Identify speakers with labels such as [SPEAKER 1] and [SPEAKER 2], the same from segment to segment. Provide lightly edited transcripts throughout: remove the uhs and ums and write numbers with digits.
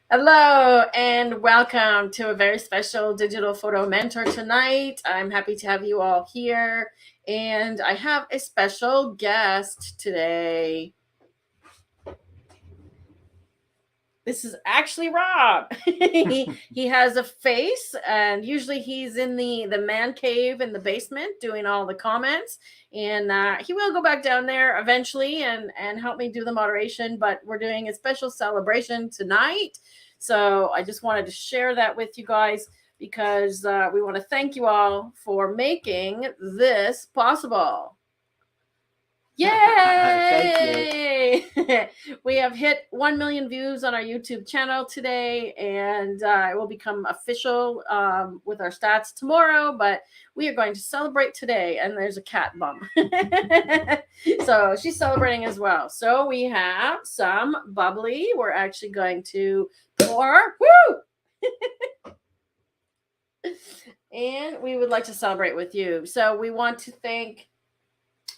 [SPEAKER 1] Hello and welcome to a very special digital photo mentor tonight. I'm happy to have you all here, and I have a special guest today. This is actually Rob. he has a face, and usually he's in the man cave in the basement doing all the comments, and he will go back down there eventually and help me do the moderation, but we're doing a special celebration tonight. So I just wanted to share that with you guys because we want to thank you all for making this possible. Yay! We have hit 1 million views on our YouTube channel today, and it will become official with our stats tomorrow, but we are going to celebrate today, and there's a cat bum. So she's celebrating as well. So we have some bubbly. We're actually going to pour. Woo! And we would like to celebrate with you. So we want to thank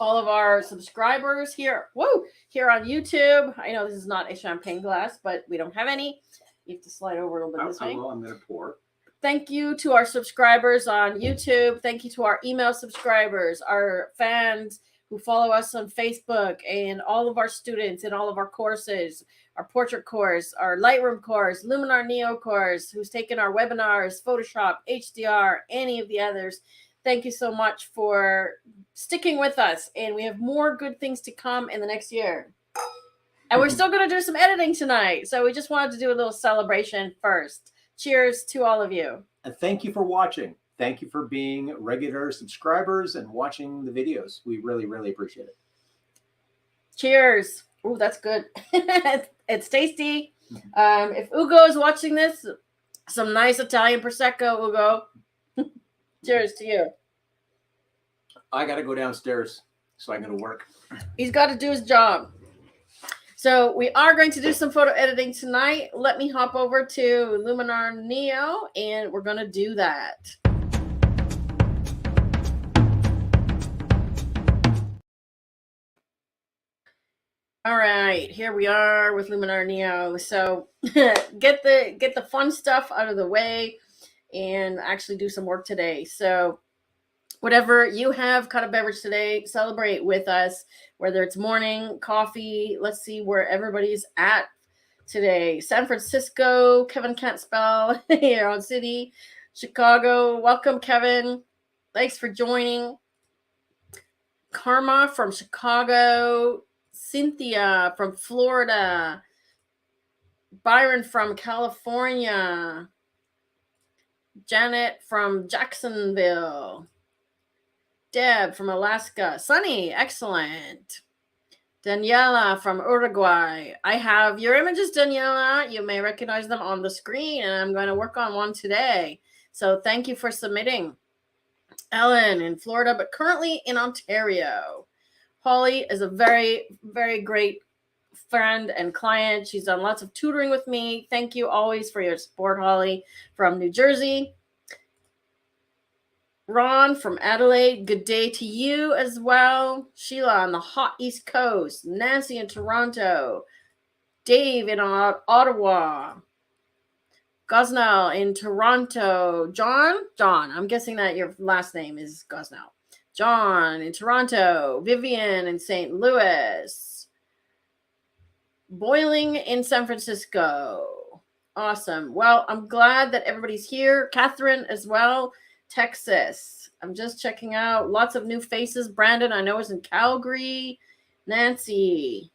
[SPEAKER 1] all of our subscribers here on YouTube. I know this is not a champagne glass, but we don't have any. You have to slide over a little bit this way.
[SPEAKER 2] I'm going to pour.
[SPEAKER 1] Thank you to our subscribers on YouTube. Thank you to our email subscribers, our fans who follow us on Facebook, and all of our students in all of our courses, our portrait course, our Lightroom course, Luminar Neo course, who's taken our webinars, Photoshop, HDR, any of the others. Thank you so much for sticking with us, and we have more good things to come in the next year. And we're still going to do some editing tonight, so we just wanted to do a little celebration first. Cheers to all of you.
[SPEAKER 2] And thank you for watching. Thank you for being regular subscribers and watching the videos. We really, really appreciate it.
[SPEAKER 1] Cheers. Oh, that's good. It's tasty. If Ugo is watching this, some nice Italian Prosecco, Ugo. Cheers to you.
[SPEAKER 2] I got to go downstairs, so I'm going to work.
[SPEAKER 1] He's got to do his job. So we are going to do some photo editing tonight. Let me hop over to Luminar Neo, and we're going to do that. All right, here we are with Luminar Neo. So get the fun stuff out of the way and actually do some work today. So whatever you have, cut a beverage today, celebrate with us, whether it's morning, coffee. Let's see where everybody's at today. San Francisco, Kevin can't spell, here on City, Chicago. Welcome, Kevin. Thanks for joining. Karma from Chicago, Cynthia from Florida, Byron from California, Janet from Jacksonville, Deb from Alaska, Sunny, excellent. Daniela from Uruguay. I have your images, Daniela. You may recognize them on the screen, and I'm going to work on one today. So thank you for submitting. Ellen in Florida, but currently in Ontario. Holly is a very, very great friend and client. She's done lots of tutoring with me. Thank you always for your support, Holly from New Jersey. Ron from Adelaide, good day to you as well. Sheila on the hot East Coast. Nancy in Toronto. Dave in Ottawa. Gosnell in Toronto. John, I'm guessing that your last name is Gosnell. John in Toronto. Vivian in St. Louis. Boiling in San Francisco. Awesome. Well, I'm glad that everybody's here. Catherine as well. Texas. I'm just checking out. Lots of new faces. Brandon, I know, is in Calgary. Nancy.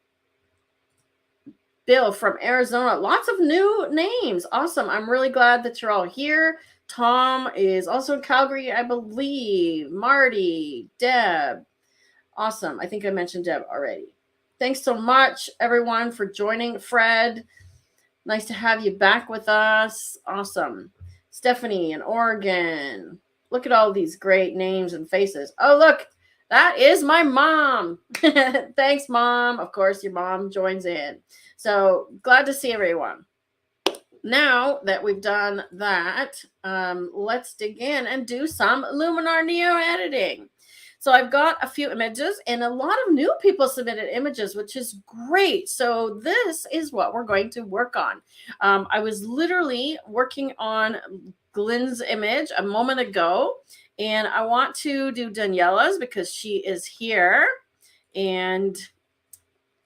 [SPEAKER 1] Bill from Arizona. Lots of new names. Awesome. I'm really glad that you're all here. Tom is also in Calgary, I believe. Marty. Deb. Awesome. I think I mentioned Deb already. Thanks so much, everyone, for joining. Fred, nice to have you back with us. Awesome. Stephanie in Oregon. Look at all these great names and faces. Oh, look, that is my mom. Thanks, Mom. Of course, your mom joins in. So glad to see everyone. Now that we've done that, let's dig in and do some Luminar Neo editing. So I've got a few images, and a lot of new people submitted images, which is great. So this is what we're going to work on. I was literally working on Glenn's image a moment ago, and I want to do Daniela's because she is here. And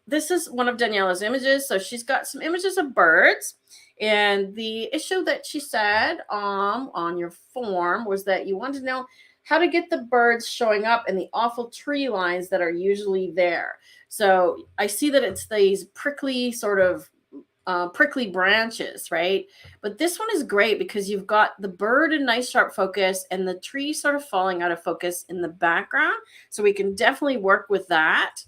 [SPEAKER 1] this is one of Daniela's images. So she's got some images of birds. And the issue that she said on your form was that you wanted to know how to get the birds showing up in the awful tree lines that are usually there. So I see that it's these prickly sort of prickly branches, right? But this one is great because you've got the bird in nice sharp focus and the tree sort of falling out of focus in the background. So we can definitely work with that.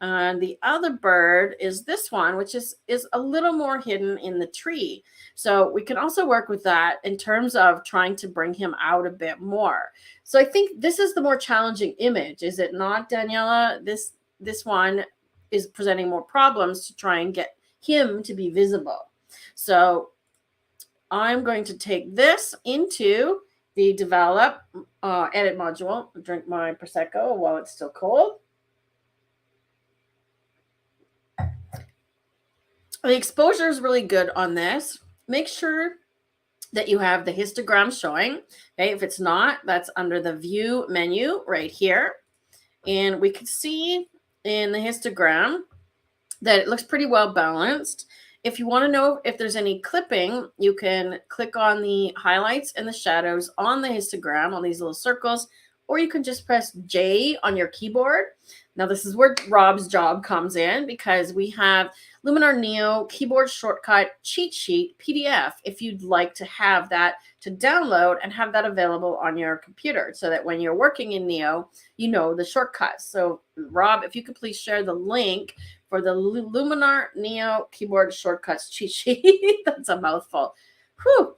[SPEAKER 1] The other bird is this one, which is a little more hidden in the tree. So we can also work with that in terms of trying to bring him out a bit more. So I think this is the more challenging image, is it not, Daniela? This one is presenting more problems to try and get him to be visible. So I'm going to take this into the develop edit module. Drink my Prosecco while it's still cold. The exposure is really good on this. Make sure that you have the histogram showing. Okay, if it's not, that's under the view menu right here. And we can see in the histogram that it looks pretty well balanced. If you want to know if there's any clipping, you can click on the highlights and the shadows on the histogram, on these little circles, or you can just press J on your keyboard. Now, this is where Rob's job comes in, because we have Luminar Neo keyboard shortcut cheat sheet PDF if you'd like to have that to download and have that available on your computer so that when you're working in Neo, you know the shortcuts. So Rob, if you could please share the link for the Luminar Neo keyboard shortcuts cheat sheet. That's a mouthful. Whew.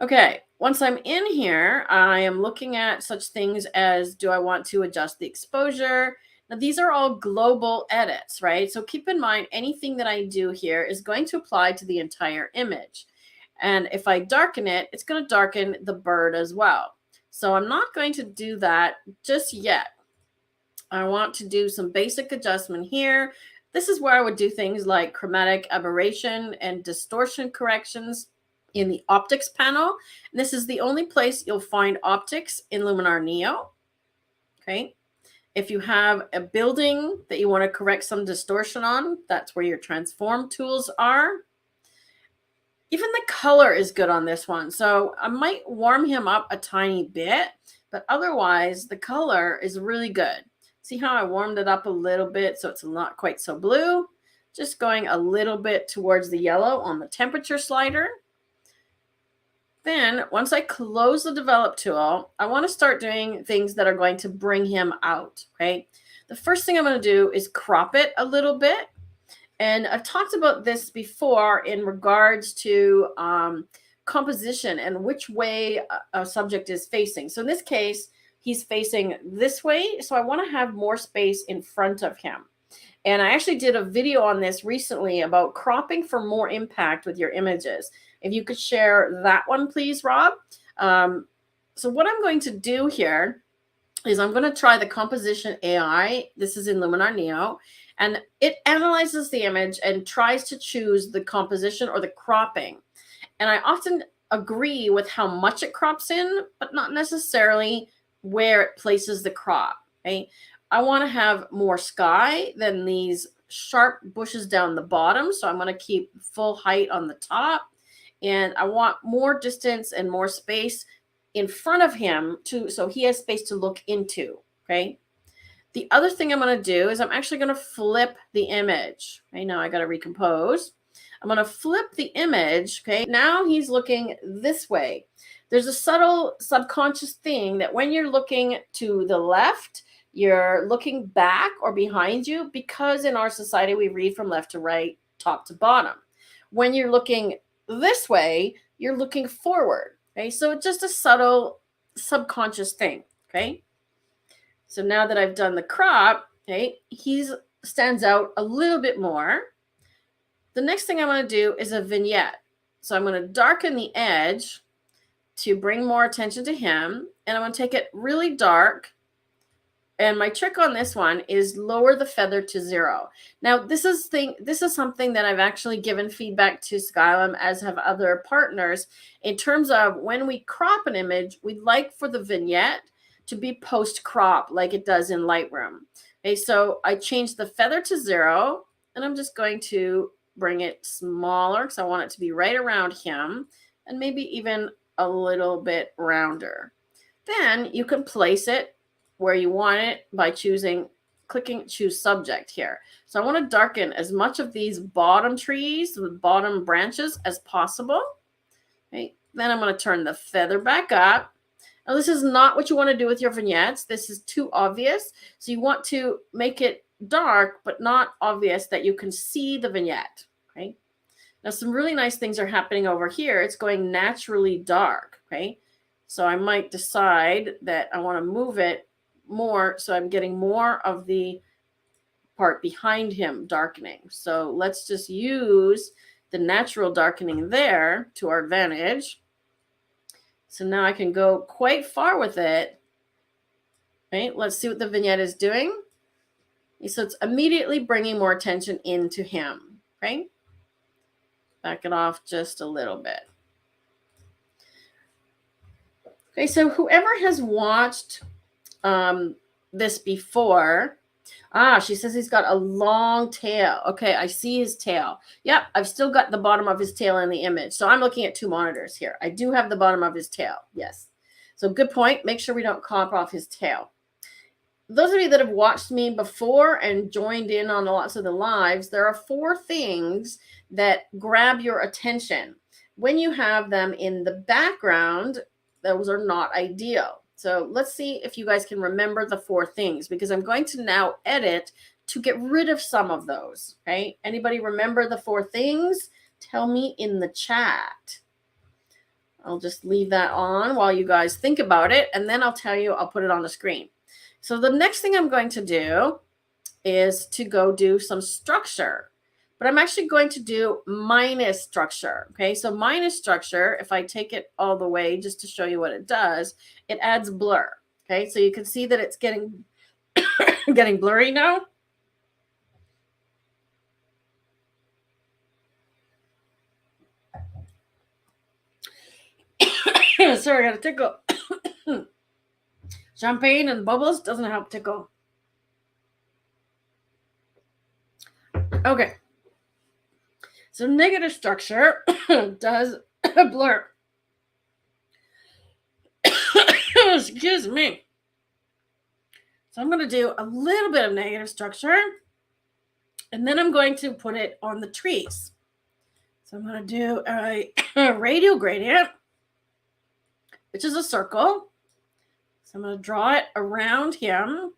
[SPEAKER 1] Okay, once I'm in here, I am looking at such things as, do I want to adjust the exposure? Now, these are all global edits, right? So keep in mind, anything that I do here is going to apply to the entire image. And if I darken it, it's going to darken the bird as well. So I'm not going to do that just yet. I want to do some basic adjustment here. This is where I would do things like chromatic aberration and distortion corrections in the optics panel. And this is the only place you'll find optics in Luminar Neo. Okay. If you have a building that you want to correct some distortion on, that's where your transform tools are. Even the color is good on this one. So I might warm him up a tiny bit, but otherwise the color is really good. See how I warmed it up a little bit so it's not quite so blue? Just going a little bit towards the yellow on the temperature slider. Then once I close the develop tool, I want to start doing things that are going to bring him out, okay? The first thing I'm going to do is crop it a little bit. And I've talked about this before in regards to composition and which way a subject is facing. So in this case, he's facing this way. So I want to have more space in front of him. And I actually did a video on this recently about cropping for more impact with your images. If you could share that one, please, Rob. So what I'm going to do here is I'm going to try the composition AI. This is in Luminar Neo. And it analyzes the image and tries to choose the composition or the cropping. And I often agree with how much it crops in, but not necessarily where it places the crop. Okay? I want to have more sky than these sharp bushes down the bottom. So I'm going to keep full height on the top. And I want more distance and more space in front of him so he has space to look into. Okay. The other thing I'm going to do is I'm actually going to flip the image. Okay, now I got to recompose. I'm going to flip the image. Okay, now he's looking this way. There's a subtle subconscious thing that when you're looking to the left, you're looking back or behind you, because in our society, we read from left to right, top to bottom. When you're looking this way, you're looking forward. Okay, so it's just a subtle subconscious thing. Okay. So now that I've done the crop, okay, he stands out a little bit more. The next thing I'm going to do is a vignette. So I'm going to darken the edge to bring more attention to him. And I'm going to take it really dark And my trick on this one is lower the feather to 0. Now, this is something that I've actually given feedback to Skylum, as have other partners, in terms of when we crop an image, we'd like for the vignette to be post-crop like it does in Lightroom. Okay, so I changed the feather to 0, and I'm just going to bring it smaller because I want it to be right around him, and maybe even a little bit rounder. Then you can place it where you want it by clicking choose subject here. So I want to darken as much of these bottom trees, the bottom branches, as possible. Okay. Then I'm going to turn the feather back up. Now, this is not what you want to do with your vignettes. This is too obvious. So you want to make it dark, but not obvious that you can see the vignette. Okay. Now, some really nice things are happening over here. It's going naturally dark. Okay. So I might decide that I want to move it more, so I'm getting more of the part behind him darkening. So let's just use the natural darkening there to our advantage. So now I can go quite far with it. Okay, let's see what the vignette is doing. So it's immediately bringing more attention into him. Okay, back it off just a little bit. Okay, so whoever has watched this before, she says he's got a long tail. Okay, I see his tail. Yep, I've still got the bottom of his tail in the image. So I'm looking at two monitors here. I do have the bottom of his tail. Yes. So good point. Make sure we don't crop off his tail. Those of you that have watched me before and joined in on lots of the lives, there are 4 things that grab your attention. When you have them in the background, those are not ideal. So let's see if you guys can remember the 4 things, because I'm going to now edit to get rid of some of those. Okay. Anybody remember the 4 things? Tell me in the chat. I'll just leave that on while you guys think about it, and then I'll tell you, I'll put it on the screen. So the next thing I'm going to do is to go do some structure, but I'm actually going to do minus structure. Okay, so minus structure, if I take it all the way just to show you what it does, it adds blur. Okay, so you can see that it's getting getting blurry now. Sorry, I got a tickle. Champagne and bubbles doesn't help tickle. Okay. So negative structure does blur. Excuse me. So I'm going to do a little bit of negative structure, and then I'm going to put it on the trees. So I'm going to do a radial gradient, which is a circle. So I'm going to draw it around him,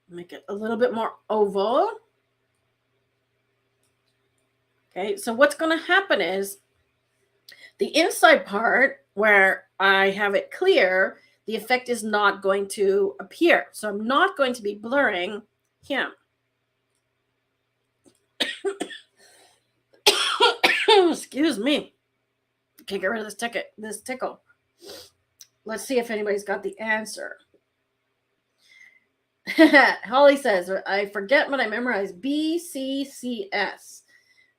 [SPEAKER 1] make it a little bit more oval. Okay, so what's going to happen is the inside part where I have it clear, the effect is not going to appear. So I'm not going to be blurring him. Excuse me. Can't get rid of this tickle. Let's see if anybody's got the answer. Holly says, I forget what I memorized. BCCS.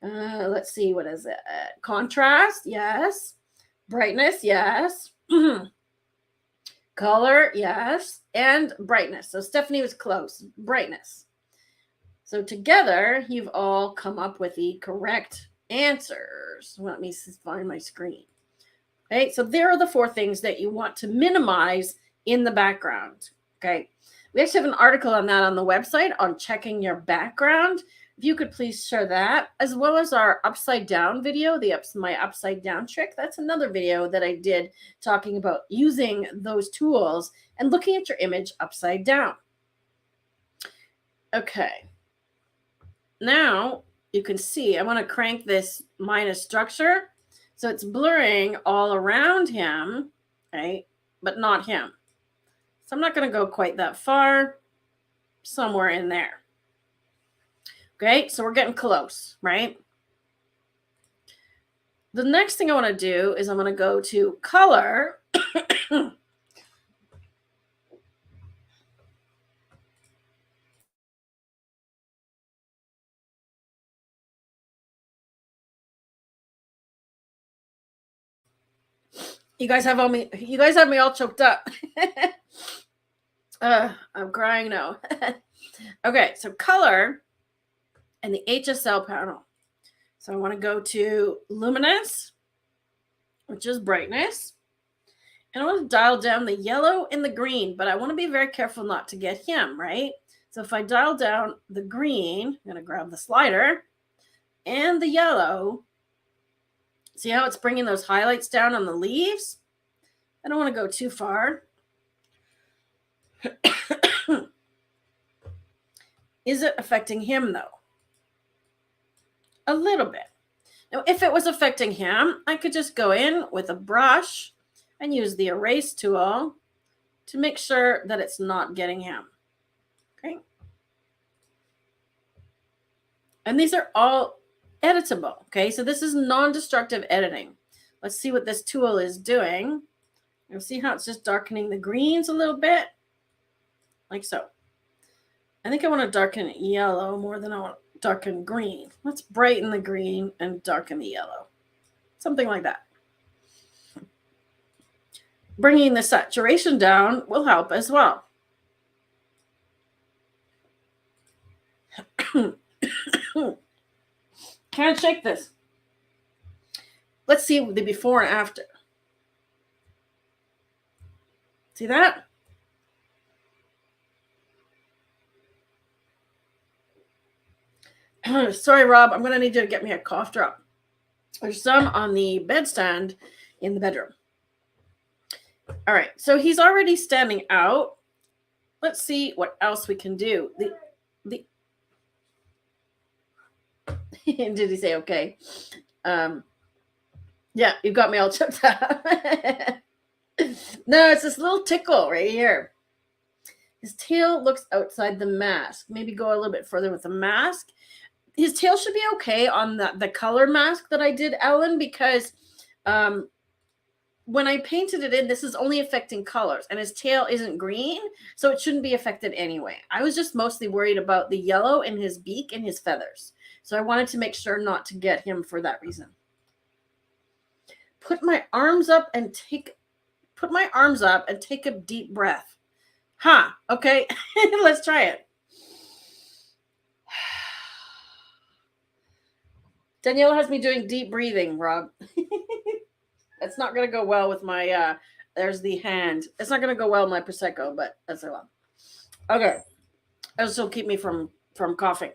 [SPEAKER 1] Let's see, what is it? Contrast, yes. Brightness, yes. Color, yes. And brightness. So Stephanie was close. Brightness. So together, you've all come up with the correct answers. Let me find my screen. Okay, so there are the 4 things that you want to minimize in the background. Okay, we actually have an article on that on the website on checking your background. If you could please share that, as well as our upside down video, my upside down trick. That's another video that I did talking about using those tools and looking at your image upside down. Okay. Now you can see I want to crank this minus structure. So it's blurring all around him, right? But not him. So I'm not going to go quite that far, somewhere in there. Okay, so we're getting close, right? The next thing I want to do is I'm going to go to color. You guys have me all choked up. I'm crying now. Okay, so color and the HSL panel. So I want to go to luminance, which is brightness. And I want to dial down the yellow and the green, but I want to be very careful not to get him, right? So if I dial down the green, I'm going to grab the slider and the yellow. See how it's bringing those highlights down on the leaves? I don't want to go too far. Is it affecting him, though? A little bit. Now, if it was affecting him, I could just go in with a brush and use the erase tool to make sure that it's not getting him. Okay. And these are all editable. Okay. So this is non-destructive editing. Let's see what this tool is doing. You'll see how it's just darkening the greens a little bit, like so. I think I want to darken yellow more than I want to darken green. Let's brighten the green and darken the yellow. Something like that. Bringing the saturation down will help as well. Can't shake this. Let's see the before and after. See that? Sorry, Rob. I'm going to need you to get me a cough drop. There's some on the bedstand in the bedroom. All right. So he's already standing out. Let's see what else we can do. Did he say okay? Yeah, you got me all choked up. No, it's this little tickle right here. His tail looks outside the mask. Maybe go a little bit further with the mask. His tail should be okay on the color mask that I did, Ellen, because when I painted it in, this is only affecting colors, and his tail isn't green, so it shouldn't be affected anyway. I was just mostly worried about the yellow in his beak and his feathers, so I wanted to make sure not to get him for that reason. Put my arms up and take a deep breath. Okay. Let's try it. Danielle has me doing deep breathing, Rob. That's not going to go well with my, there's the hand. It's not going to go well with my Prosecco, but that's a lot. Okay. This will keep me from coughing.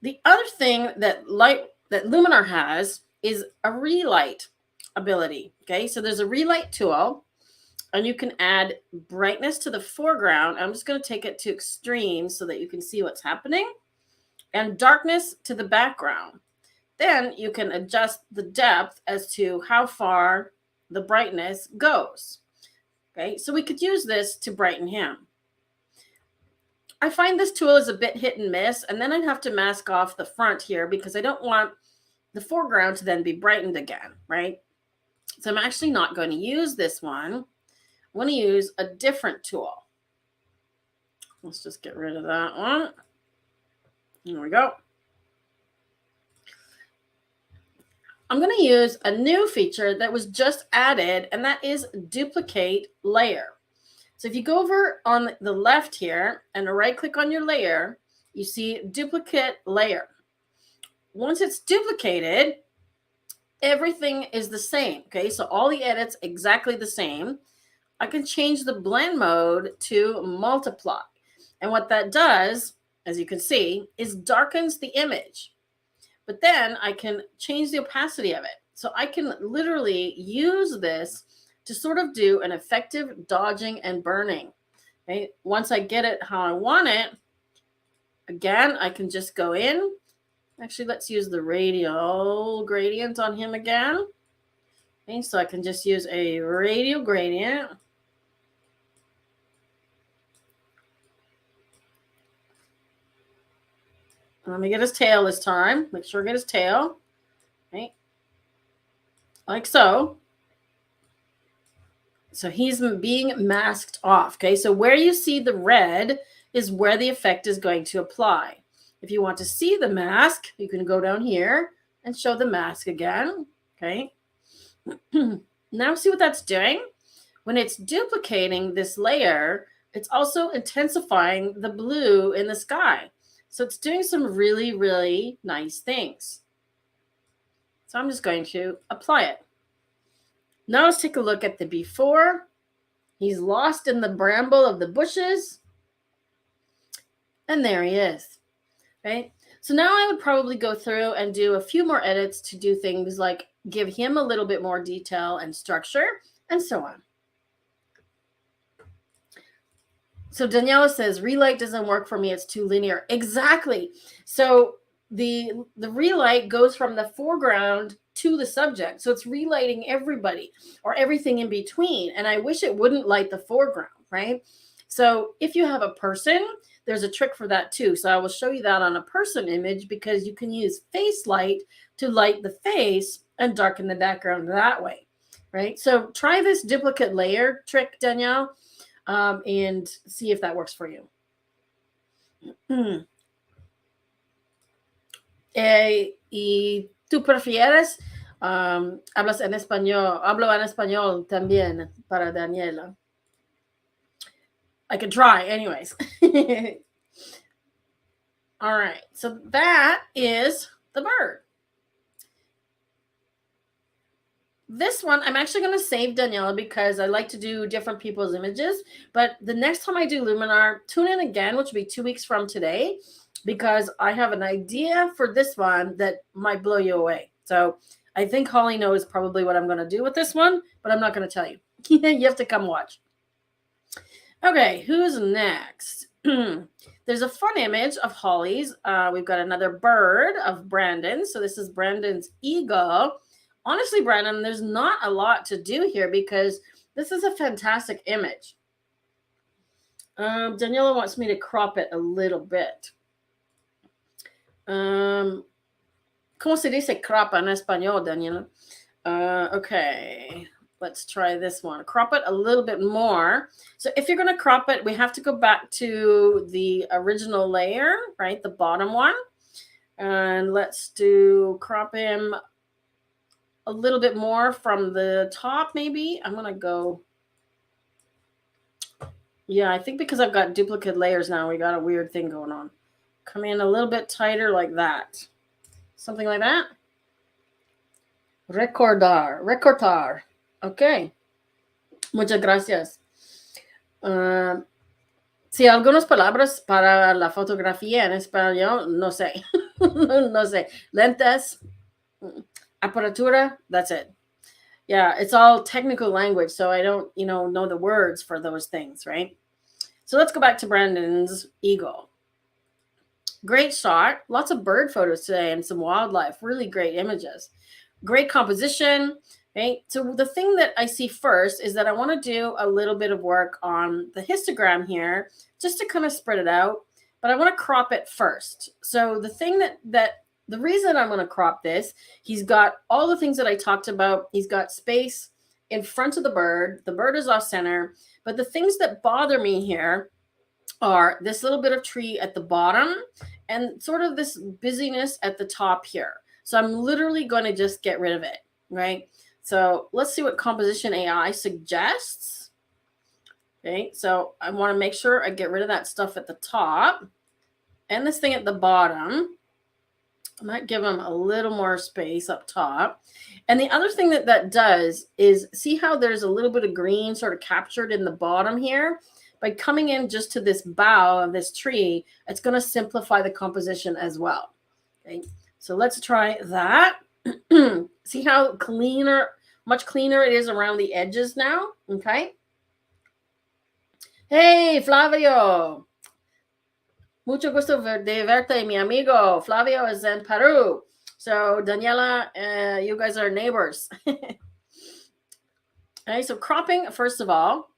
[SPEAKER 1] The other thing that Luminar has is a relight ability. Okay. So there's a relight tool, and you can add brightness to the foreground. I'm just going to take it to extreme so that you can see what's happening, and darkness to the background. Then you can adjust the depth as to how far the brightness goes. Okay, so we could use this to brighten him. I find this tool is a bit hit and miss, and then I'd have to mask off the front here because I don't want the foreground to then be brightened again, right? So I'm actually not going to use this one. I want to use a different tool. Let's just get rid of that one. Here we go. I'm going to use a new feature that was just added, and that is duplicate layer. So if you go over on the left here and right click on your layer, you see duplicate layer. Once it's duplicated, everything is the same. Okay, so all the edits exactly the same. I can change the blend mode to multiply. And what that does, as you can see, is darkens the image. But then I can change the opacity of it. So I can literally use this to sort of do an effective dodging and burning. Okay? Once I get it how I want it, again, I can just go in. Actually, let's use the radial gradient on him again. Okay, so I can just use a radial gradient. Let me get his tail this time. Make sure I get his tail. Okay. Like so. So he's being masked off. Okay. So where you see the red is where the effect is going to apply. If you want to see the mask, you can go down here and show the mask again. Okay. Now see what that's doing? When it's duplicating this layer, it's also intensifying the blue in the sky. So it's doing some really, really nice things. So I'm just going to apply it. Now let's take a look at the before. He's lost in the bramble of the bushes. And there he is, right? So now I would probably go through and do a few more edits to do things like give him a little bit more detail and structure and so on. So Daniela says, relight doesn't work for me. It's too linear. Exactly. So the relight goes from the foreground to the subject. So it's relighting everybody or everything in between. And I wish it wouldn't light the foreground, right? So if you have a person, there's a trick for that too. So I will show you that on a person image because you can use face light to light the face and darken the background that way, right? So try this duplicate layer trick, Danielle. And see if that works for you. ¿Y tú prefieres? Hablas en español. Hablo en español también para Daniela. I can try anyways. All right. So that is the bird. This one, I'm actually going to save Daniela because I like to do different people's images. But the next time I do Luminar, tune in again, which will be 2 weeks from today, because I have an idea for this one that might blow you away. So I think Holly knows probably what I'm going to do with this one, but I'm not going to tell you. You have to come watch. Okay, who's next? There's a fun image of Holly's. We've got another bird of Brandon. So this is Brandon's eagle. Honestly, Brandon, there's not a lot to do here because this is a fantastic image. Daniela wants me to crop it a little bit. ¿Cómo se dice crop en español, Daniela? Okay, let's try this one. Crop it a little bit more. So if you're going to crop it, we have to go back to the original layer, right? The bottom one. And let's do crop him a little bit more from the top, maybe. I'm going to go. Yeah, I think because I've got duplicate layers now, we got a weird thing going on. Come in a little bit tighter like that. Something like that. Recortar. Okay. Muchas gracias. Sí, algunas palabras para la fotografía en español, no sé. No sé. Lentes. Apertura, that's it. Yeah, it's all technical language, so I don't, know the words for those things, right? So let's go back to Brandon's eagle. Great shot. Lots of bird photos today and some wildlife. Really great images. Great composition, right? So the thing that I see first is that I want to do a little bit of work on the histogram here, just to kind of spread it out, but I want to crop it first. So the thing the reason I'm going to crop this, he's got all the things that I talked about. He's got space in front of the bird. The bird is off center. But the things that bother me here are this little bit of tree at the bottom and sort of this busyness at the top here. So I'm literally going to just get rid of it, right? So let's see what composition AI suggests. Okay, so I want to make sure I get rid of that stuff at the top and this thing at the bottom. I might give them a little more space up top. And the other thing that does is see how there's a little bit of green sort of captured in the bottom here? By coming in just to this bough of this tree, it's going to simplify the composition as well. Okay, so let's try that. See how much cleaner it is around the edges now? Okay. Hey, Flavio. Mucho gusto de verte, mi amigo. Flavio is in Peru. So, Daniela, you guys are neighbors. Okay, so cropping, first of all.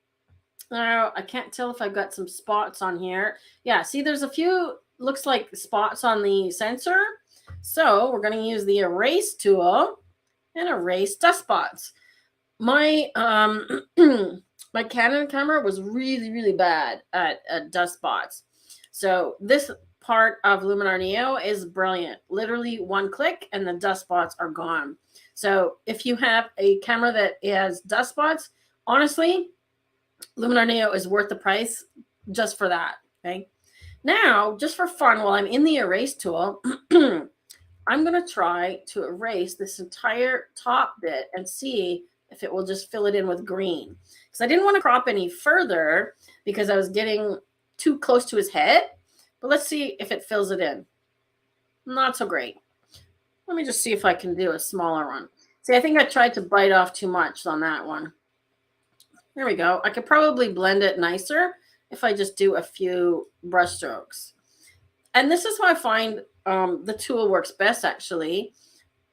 [SPEAKER 1] Now, I can't tell if I've got some spots on here. Yeah, see, there's a few, looks like spots on the sensor. So, we're going to use the erase tool and erase dust spots. My my Canon camera was really, really bad at dust spots. So this part of Luminar Neo is brilliant. Literally one click and the dust spots are gone. So if you have a camera that has dust spots, honestly, Luminar Neo is worth the price just for that. Okay. Now, just for fun, while I'm in the erase tool, I'm going to try to erase this entire top bit and see if it will just fill it in with green. Because I didn't want to crop any further because I was getting too close to his head. But let's see if it fills it in. Not so great. Let me just see if I can do a smaller one. See, I think I tried to bite off too much on that one. There we go. I could probably blend it nicer if I just do a few brush strokes. And this is how I find the tool works best, actually,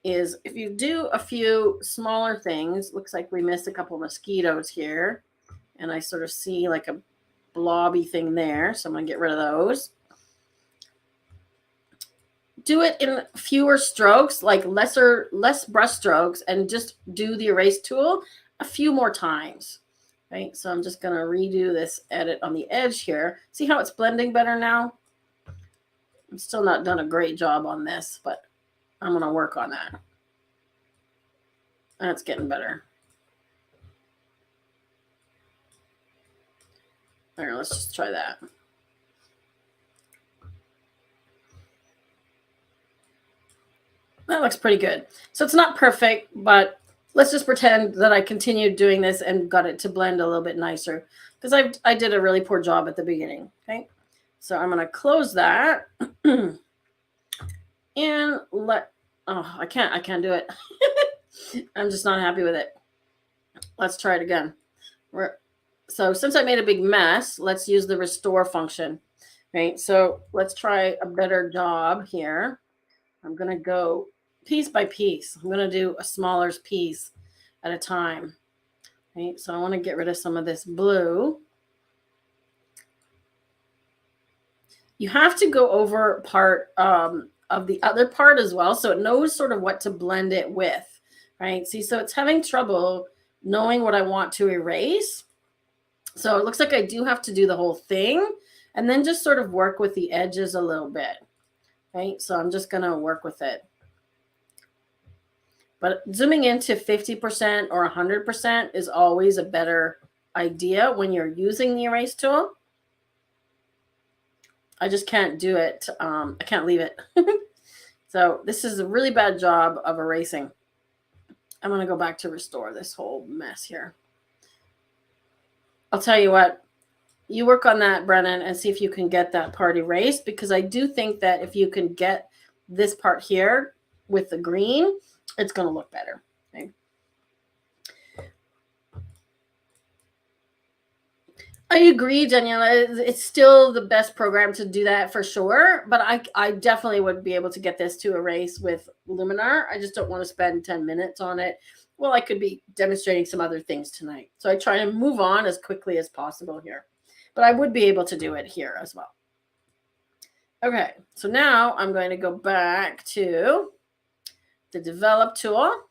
[SPEAKER 1] is if you do a few smaller things. Looks like we missed a couple mosquitoes here. And I sort of see like a blobby thing there. So I'm going to get rid of those. Do it in fewer strokes, like less brush strokes, and just do the erase tool a few more times. Right, so I'm just going to redo this edit on the edge here. See how it's blending better now? I'm still not done a great job on this, but I'm going to work on that. That's getting better. All right, let's just try that. That looks pretty good. So it's not perfect, but let's just pretend that I continued doing this and got it to blend a little bit nicer, because I did a really poor job at the beginning. Okay, so I'm going to close that and I can't do it. I'm just not happy with it. Let's try it again. So since I made a big mess, let's use the restore function. Right, so let's try a better job here. I'm going to go piece by piece. I'm going to do a smaller piece at a time. Right? So I want to get rid of some of this blue. You have to go over part of the other part as well, so it knows sort of what to blend it with. Right? See, so it's having trouble knowing what I want to erase. So it looks like I do have to do the whole thing and then just sort of work with the edges a little bit. Right? So I'm just going to work with it. But zooming into 50% or 100% is always a better idea when you're using the erase tool. I just can't do it. I can't leave it. So this is a really bad job of erasing. I'm going to go back to restore this whole mess here. I'll tell you what. You work on that, Brennan, and see if you can get that part erased, because I do think that if you can get this part here with the green, it's going to look better. Okay. I agree, Daniela. It's still the best program to do that for sure, but I definitely would be able to get this to erase with Luminar. I just don't want to spend 10 minutes on it. Well, I could be demonstrating some other things tonight. So I try to move on as quickly as possible here. But I would be able to do it here as well. Okay, so now I'm going to go back to the develop tool.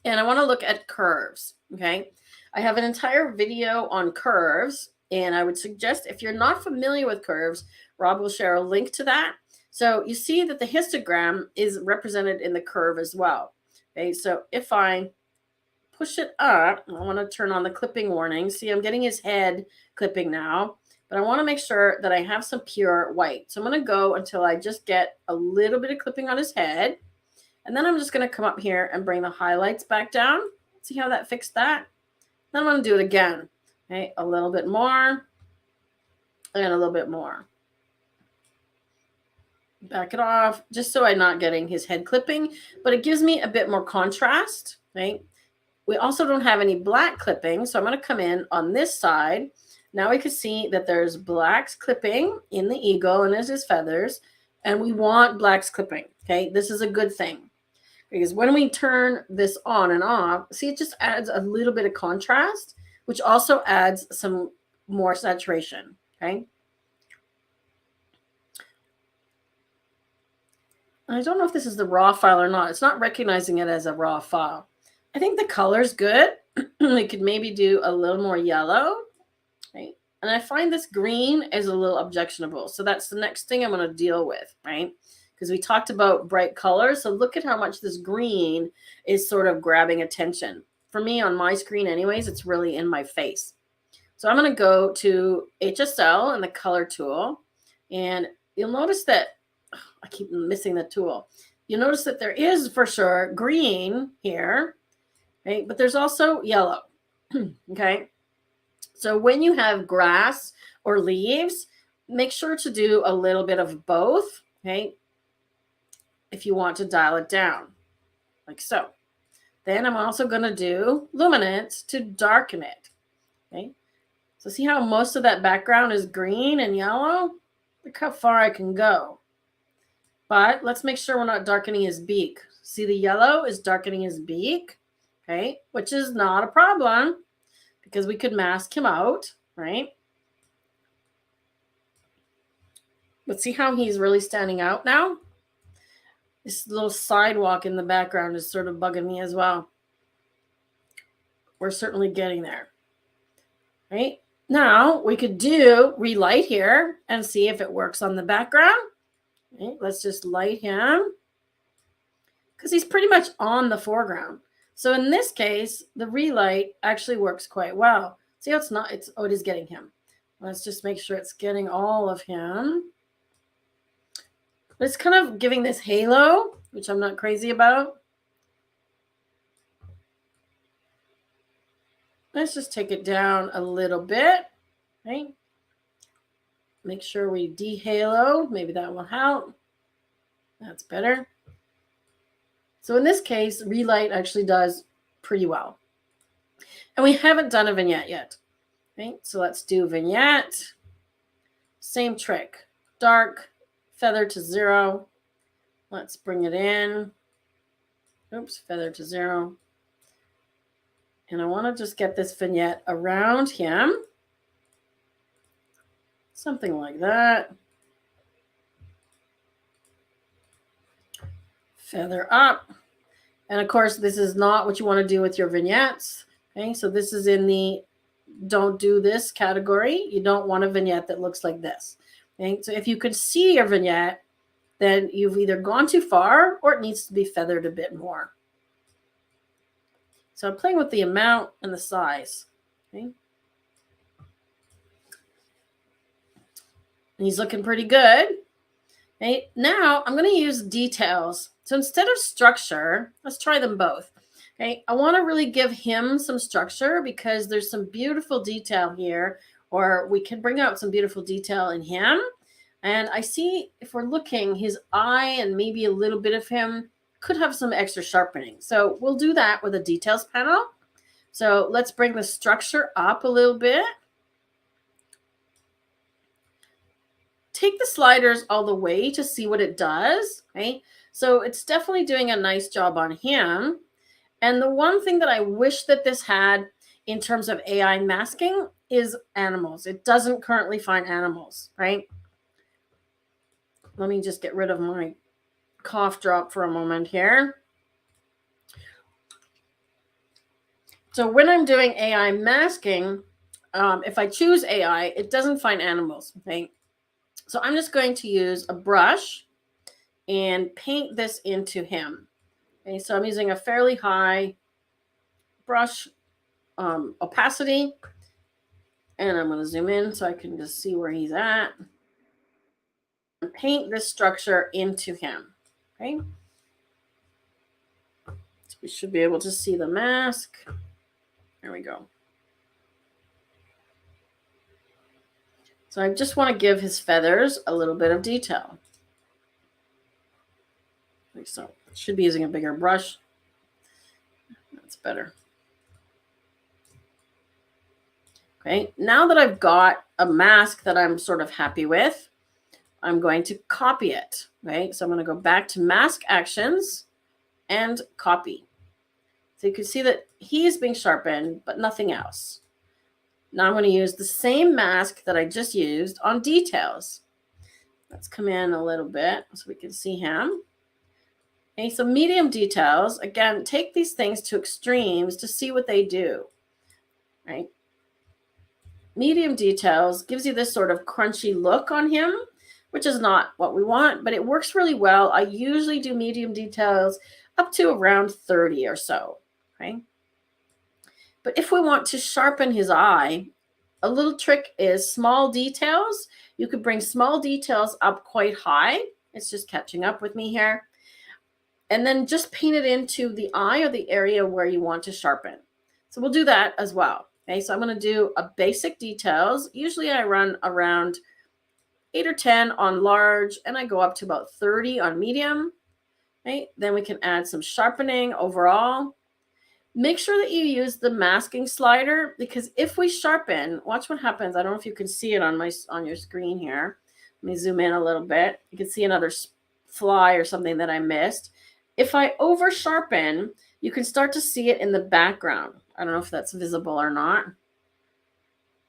[SPEAKER 1] And I want to look at curves. Okay, I have an entire video on curves. And I would suggest, if you're not familiar with curves, Rob will share a link to that. So you see that the histogram is represented in the curve as well. Okay, so if I push it up, I want to turn on the clipping warning. See, I'm getting his head clipping now, but I want to make sure that I have some pure white. So I'm going to go until I just get a little bit of clipping on his head. And then I'm just going to come up here and bring the highlights back down. See how that fixed that? Then I'm going to do it again. Okay, a little bit more and a little bit more. Back it off just so I'm not getting his head clipping, but it gives me a bit more contrast. Right? We also don't have any black clipping, so I'm going to come in on this side. Now we can see that there's blacks clipping in the eagle and there's his feathers, and we want blacks clipping. Okay, this is a good thing, because when we turn this on and off, see, it just adds a little bit of contrast, which also adds some more saturation. Okay. I don't know if this is the raw file or not. It's not recognizing it as a raw file. I think the color's good. We could maybe do a little more yellow. Right? And I find this green is a little objectionable. So that's the next thing I'm going to deal with, right? Because we talked about bright colors. So look at how much this green is sort of grabbing attention. For me on my screen anyways, it's really in my face. So I'm going to go to HSL and the color tool. And you'll notice that I keep missing the tool. You'll notice that there is for sure green here, right? But there's also yellow, okay? So when you have grass or leaves, make sure to do a little bit of both, okay? If you want to dial it down, like so. Then I'm also going to do luminance to darken it, okay? So see how most of that background is green and yellow? Look how far I can go. But let's make sure we're not darkening his beak. See, the yellow is darkening his beak, okay? Which is not a problem because we could mask him out, right? But see how he's really standing out now? This little sidewalk in the background is sort of bugging me as well. We're certainly getting there, right? Now we could do relight here and see if it works on the background. Okay, let's just light him because he's pretty much on the foreground. So in this case, the relight actually works quite well. See how it is getting him. Let's just make sure it's getting all of him. But it's kind of giving this halo, which I'm not crazy about. Let's just take it down a little bit, right? Make sure we de-halo. Maybe that will help. That's better. So in this case, relight actually does pretty well. And we haven't done a vignette yet. Okay, so let's do vignette. Same trick. Dark, feather to 0. Let's bring it in. Oops, feather to 0. And I want to just get this vignette around him. Something like that. Feather up. And of course, this is not what you want to do with your vignettes. Okay, so this is in the don't do this category. You don't want a vignette that looks like this. Okay, so if you could see your vignette, then you've either gone too far or it needs to be feathered a bit more. So I'm playing with the amount and the size. Okay. And he's looking pretty good. Okay. Now I'm going to use details. So instead of structure, let's try them both. Okay. I want to really give him some structure because there's some beautiful detail here, or we can bring out some beautiful detail in him. And I see if we're looking, his eye and maybe a little bit of him could have some extra sharpening. So we'll do that with a details panel. So let's bring the structure up a little bit. Take the sliders all the way to see what it does. Okay. So it's definitely doing a nice job on him. And the one thing that I wish that this had in terms of AI masking is animals. It doesn't currently find animals, right? Let me just get rid of my cough drop for a moment here. So when I'm doing AI masking, if I choose AI, it doesn't find animals, okay? So I'm just going to use a brush and paint this into him. Okay, so I'm using a fairly high brush opacity, and I'm going to zoom in so I can just see where he's at. And paint this structure into him, okay? So we should be able to see the mask. There we go. So I just want to give his feathers a little bit of detail. Like so. Should be using a bigger brush. That's better. Okay, now that I've got a mask that I'm sort of happy with, I'm going to copy it. Okay, so I'm going to go back to mask actions and copy. So you can see that he is being sharpened, but nothing else. Now I'm going to use the same mask that I just used on details. Let's come in a little bit so we can see him. Okay, so medium details, again, take these things to extremes to see what they do, right? medium details gives you this sort of crunchy look on him, which is not what we want, but it works really well. I usually do medium details up to around 30 or so, okay? But if we want to sharpen his eye, a little trick is small details. You could bring small details up quite high. It's just catching up with me here. And then just paint it into the eye or the area where you want to sharpen. So we'll do that as well. Okay, so I'm going to do a basic details. Usually I run around 8 or 10 on large, and I go up to about 30 on medium. Okay, then we can add some sharpening overall. Make sure that you use the masking slider, because if we sharpen, watch what happens. I don't know if you can see it on your screen here. Let me zoom in a little bit. You can see another fly or something that I missed. If I over sharpen, you can start to see it in the background. I don't know if that's visible or not.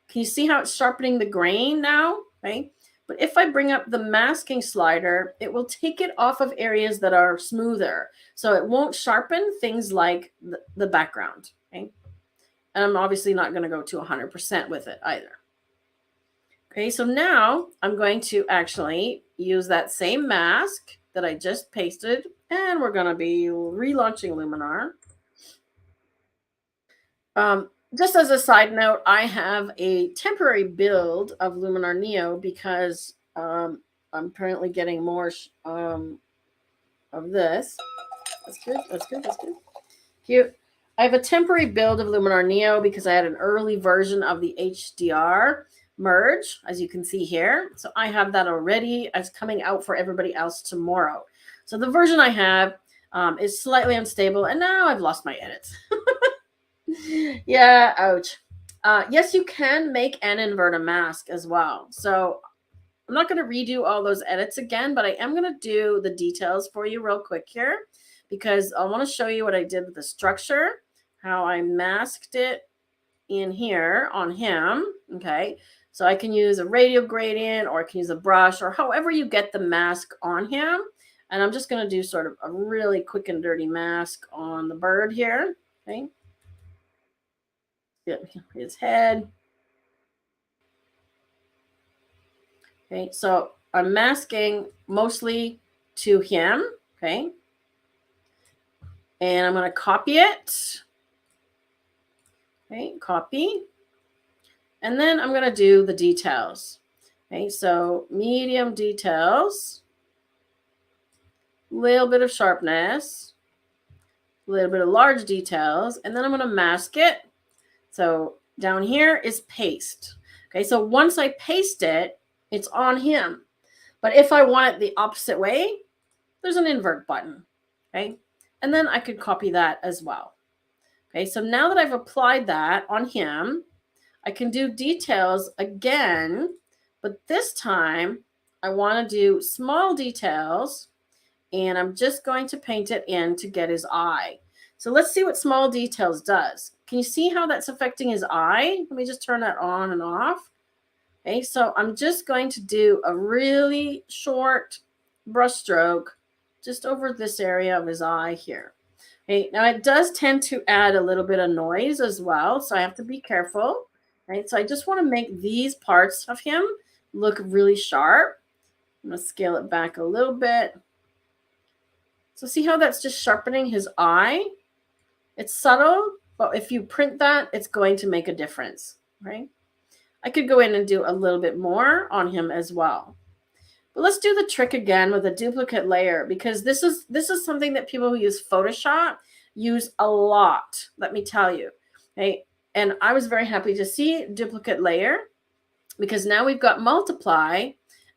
[SPEAKER 1] Can you see how it's sharpening the grain now? Okay. But if I bring up the masking slider, it will take it off of areas that are smoother. So it won't sharpen things like the background. Okay. And I'm obviously not going to go to 100% with it either. Okay, so now I'm going to actually use that same mask that I just pasted, and we're going to be relaunching Luminar. Just as a side note, I have a temporary build of Luminar Neo because I'm currently getting more of this. That's good. That's good. That's good. Cute. I have a temporary build of Luminar Neo because I had an early version of the HDR merge, as you can see here. So I have that already. It's coming out for everybody else tomorrow. So the version I have is slightly unstable, and now I've lost my edits. Yeah, ouch. Yes, you can make and invert a mask as well. So I'm not going to redo all those edits again, but I am going to do the details for you real quick here, because I want to show you what I did with the structure, how I masked it in here on him. Okay, so I can use a radial gradient, or I can use a brush, or however you get the mask on him. And I'm just going to do sort of a really quick and dirty mask on the bird here. Okay. His head. Okay, so I'm masking mostly to him. Okay, and I'm going to copy it. Okay, copy. And then I'm going to do the details. Okay, so medium details, little bit of sharpness, a little bit of large details, and then I'm going to mask it. So down here is paste. Okay, so once I paste it, it's on him. But if I want it the opposite way, there's an invert button. Okay, and then I could copy that as well. Okay, so now that I've applied that on him, I can do details again, but this time I want to do small details, and I'm just going to paint it in to get his eye. So let's see what small details does. Can you see how that's affecting his eye? Let me just turn that on and off. Okay, so I'm just going to do a really short brush stroke just over this area of his eye here. Okay, now it does tend to add a little bit of noise as well, so I have to be careful. Right, so I just want to make these parts of him look really sharp. I'm going to scale it back a little bit. So see how that's just sharpening his eye? It's subtle, but if you print that, it's going to make a difference, right? I could go in and do a little bit more on him as well. But let's do the trick again with a duplicate layer, because this is something that people who use Photoshop use a lot, let me tell you. Okay? And I was very happy to see duplicate layer, because now we've got multiply.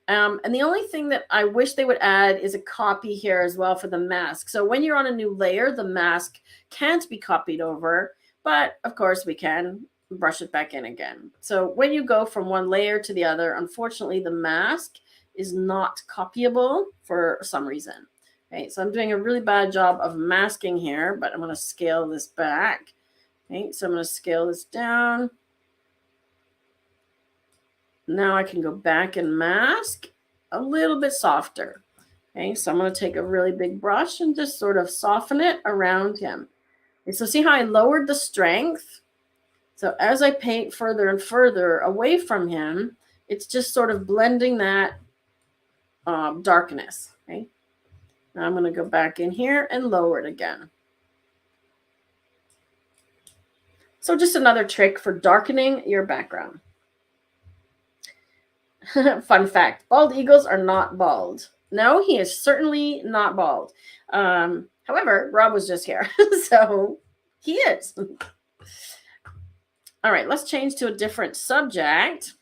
[SPEAKER 1] And the only thing that I wish they would add is a copy here as well for the mask. So when you're on a new layer, the mask can't be copied over, but of course we can brush it back in again. So when you go from one layer to the other, unfortunately, the mask is not copyable for some reason. Okay, so I'm doing a really bad job of masking here, but I'm going to scale this back. Okay, so I'm going to scale this down. Now I can go back and mask a little bit softer. Okay, so I'm going to take a really big brush and just sort of soften it around him. Okay, so see how I lowered the strength? So as I paint further and further away from him, it's just sort of blending that darkness. Okay. Now I'm going to go back in here and lower it again. So just another trick for darkening your background. Fun fact, bald eagles are not bald. No, he is certainly not bald. However, Rob was just here, so he is. All right, let's change to a different subject.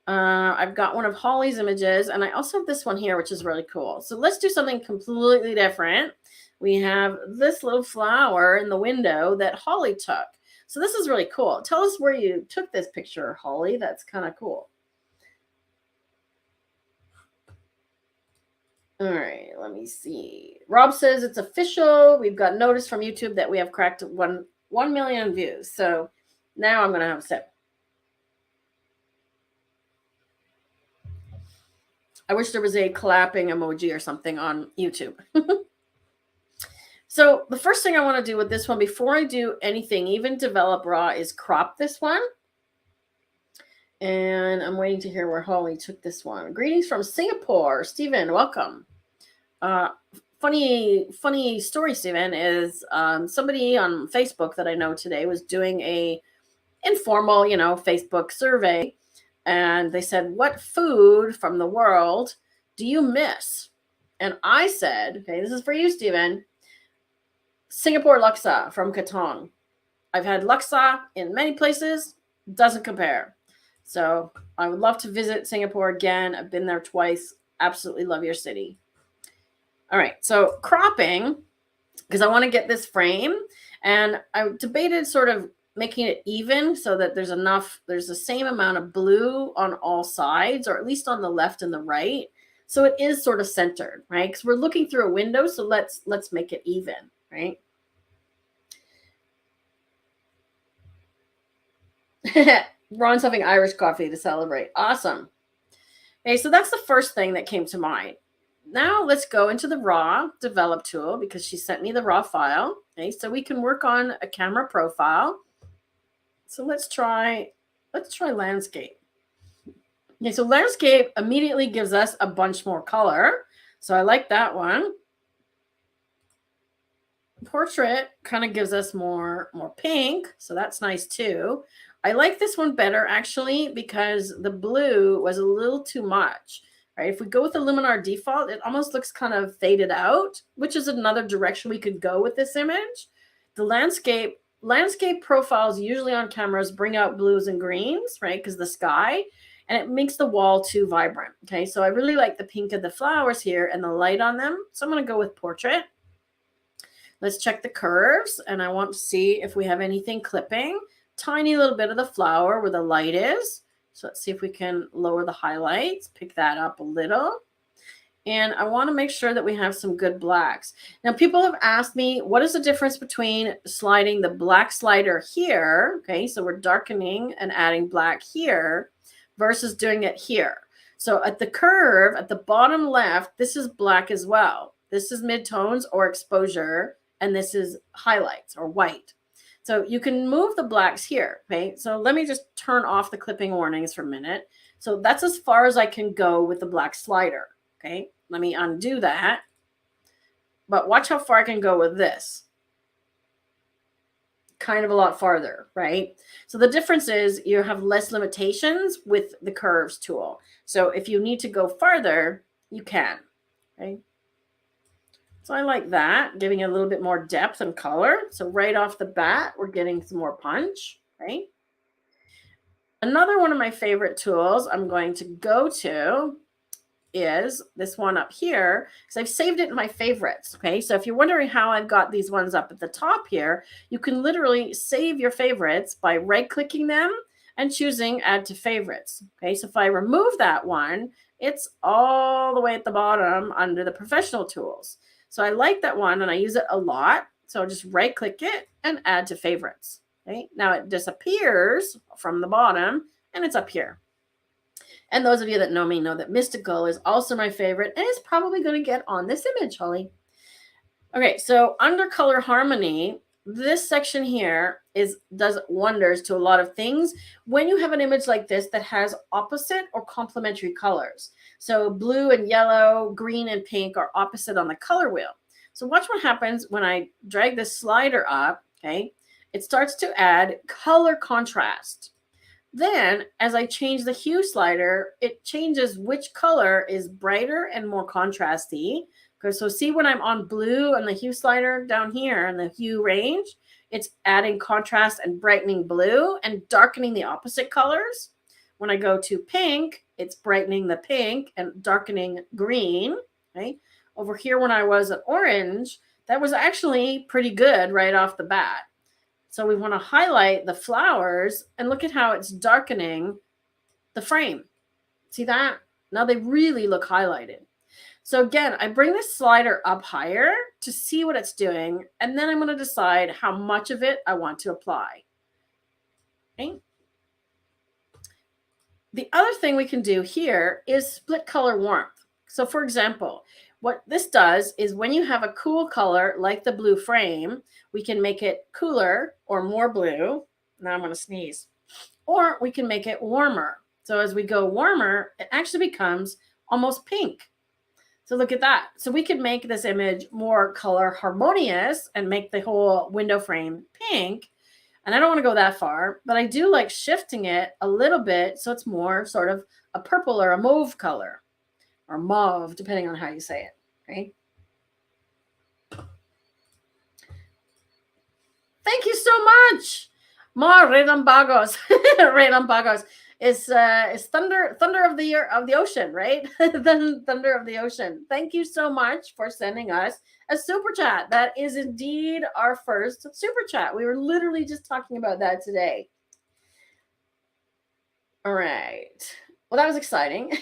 [SPEAKER 1] I've got one of Holly's images, and I also have this one here, which is really cool. So let's do something completely different. We have this little flower in the window that Holly took. So this is really cool. Tell us where you took this picture, Holly. That's kind of cool. All right, let me see. Rob says it's official. We've got notice from YouTube that we have cracked 1 million views. So now I'm going to have a sip. I wish there was a clapping emoji or something on YouTube. So the first thing I want to do with this one before I do anything, even develop raw, is crop this one. And I'm waiting to hear where Holly took this one. Greetings from Singapore. Stephen, welcome. Funny story, Stephen, is somebody on Facebook that I know today was doing a informal, Facebook survey. And they said, what food from the world do you miss? And I said, okay, this is for you, Stephen, Singapore laksa from Katong. I've had laksa in many places, doesn't compare. So I would love to visit Singapore again. I've been there twice. Absolutely love your city. All right, so cropping, because I want to get this frame. And I debated sort of making it even so that there's the same amount of blue on all sides, or at least on the left and the right. So it is sort of centered, right? Because we're looking through a window, so let's make it even, right? Ron's having Irish coffee to celebrate. Awesome. Okay, so that's the first thing that came to mind. Now let's go into the raw develop tool because she sent me the raw file. Okay, so we can work on a camera profile. So let's try landscape. Okay, so landscape immediately gives us a bunch more color. So I like that one. Portrait kind of gives us more pink. So that's nice too. I like this one better actually because the blue was a little too much. Right? If we go with the Luminar default, it almost looks kind of faded out, which is another direction we could go with this image. The landscape profiles usually on cameras bring out blues and greens, right? Because the sky, and it makes the wall too vibrant. Okay, so I really like the pink of the flowers here and the light on them. So I'm going to go with portrait. Let's check the curves, and I want to see if we have anything clipping. Tiny little bit of the flower where the light is. So let's see if we can lower the highlights, pick that up a little. And I want to make sure that we have some good blacks. Now, people have asked me, what is the difference between sliding the black slider here? Okay, so we're darkening and adding black here versus doing it here. So at the curve, at the bottom left, this is black as well. This is midtones or exposure, and this is highlights or white. So you can move the blacks here, okay? So let me just turn off the clipping warnings for a minute. So that's as far as I can go with the black slider, okay? Let me undo that. But watch how far I can go with this. Kind of a lot farther, right? So the difference is you have less limitations with the curves tool. So if you need to go farther, you can, okay? So I like that, giving it a little bit more depth and color. So right off the bat, we're getting some more punch, right? Another one of my favorite tools I'm going to go to is this one up here, because I've saved it in my favorites, okay? So if you're wondering how I've got these ones up at the top here, you can literally save your favorites by right-clicking them and choosing Add to Favorites, okay? So if I remove that one, it's all the way at the bottom under the Professional Tools. So I like that one, and I use it a lot. So I'll just right-click it and Add to Favorites. Okay? Now it disappears from the bottom, and it's up here. And those of you that know me know that Mystical is also my favorite, and it's probably going to get on this image, Holly. Okay, so under Color Harmony, this section here does wonders to a lot of things when you have an image like this that has opposite or complementary colors. So blue and yellow, green and pink are opposite on the color wheel. So watch what happens when I drag this slider up, okay? It starts to add color contrast. Then as I change the hue slider, it changes which color is brighter and more contrasty. Okay, so see when I'm on blue on the hue slider down here in the hue range, it's adding contrast and brightening blue and darkening the opposite colors. When I go to pink, it's brightening the pink and darkening green. Okay. Over here when I was at orange, that was actually pretty good right off the bat. So we want to highlight the flowers and look at how it's darkening the frame. See that? Now they really look highlighted. So again, I bring this slider up higher to see what it's doing, and then I'm going to decide how much of it I want to apply. Okay. The other thing we can do here is split color warmth. So for example, what this does is when you have a cool color like the blue frame, we can make it cooler or more blue. Now I'm going to sneeze. Or we can make it warmer. So as we go warmer, it actually becomes almost pink. So look at that. So we could make this image more color harmonious and make the whole window frame pink. And I don't want to go that far, but I do like shifting it a little bit so it's more sort of a purple or a mauve color, or mauve, depending on how you say it, right? Thank you so much. More Redampagos. Redampagos is thunder of the ocean, right? Thunder of the ocean. Thank you so much for sending us a super chat. That is indeed our first super chat. We were literally just talking about that today. All right. Well, that was exciting.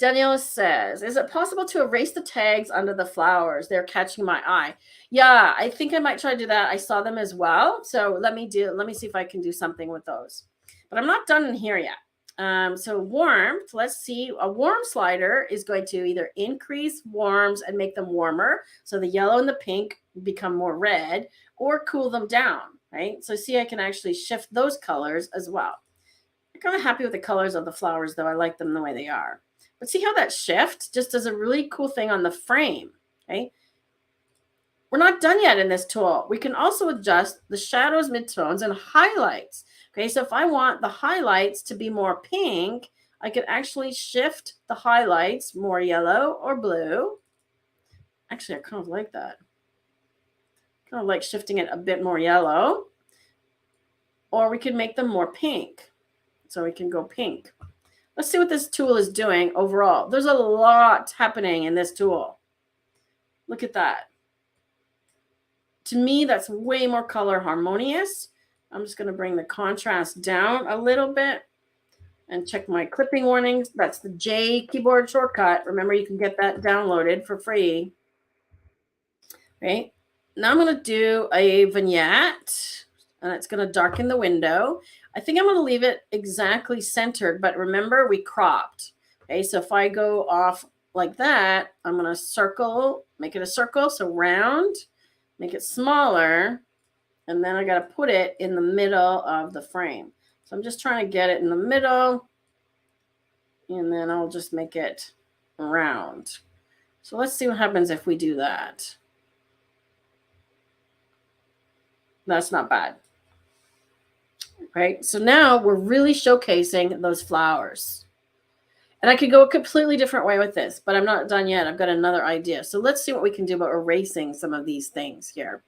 [SPEAKER 1] Daniela says, is it possible to erase the tags under the flowers? They're catching my eye. Yeah, I think I might try to do that. I saw them as well. So let me see if I can do something with those. But I'm not done in here yet. So warmth, let's see. A warm slider is going to either increase warms and make them warmer. So the yellow and the pink become more red, or cool them down, right? So see, I can actually shift those colors as well. I'm kind of happy with the colors of the flowers, though. I like them the way they are. But see how that shift just does a really cool thing on the frame, okay? We're not done yet in this tool. We can also adjust the shadows, midtones, and highlights. Okay, so if I want the highlights to be more pink, I could actually shift the highlights more yellow or blue. Actually, I kind of like that. Kind of like shifting it a bit more yellow. Or we could make them more pink. So we can go pink. Let's see what this tool is doing overall. There's a lot happening in this tool. Look at that. To me, that's way more color harmonious. I'm just going to bring the contrast down a little bit and check my clipping warnings. That's the J keyboard shortcut. Remember, you can get that downloaded for free. Okay. Now I'm going to do a vignette, and it's going to darken the window. I think I'm going to leave it exactly centered, but remember, we cropped. Okay, so if I go off like that, I'm going to circle, make it a circle, so round, make it smaller, and then I got to put it in the middle of the frame. So I'm just trying to get it in the middle, and then I'll just make it round. So let's see what happens if we do that. That's not bad. Right? So now we're really showcasing those flowers. And I could go a completely different way with this, but I'm not done yet. I've got another idea. So let's see what we can do about erasing some of these things here.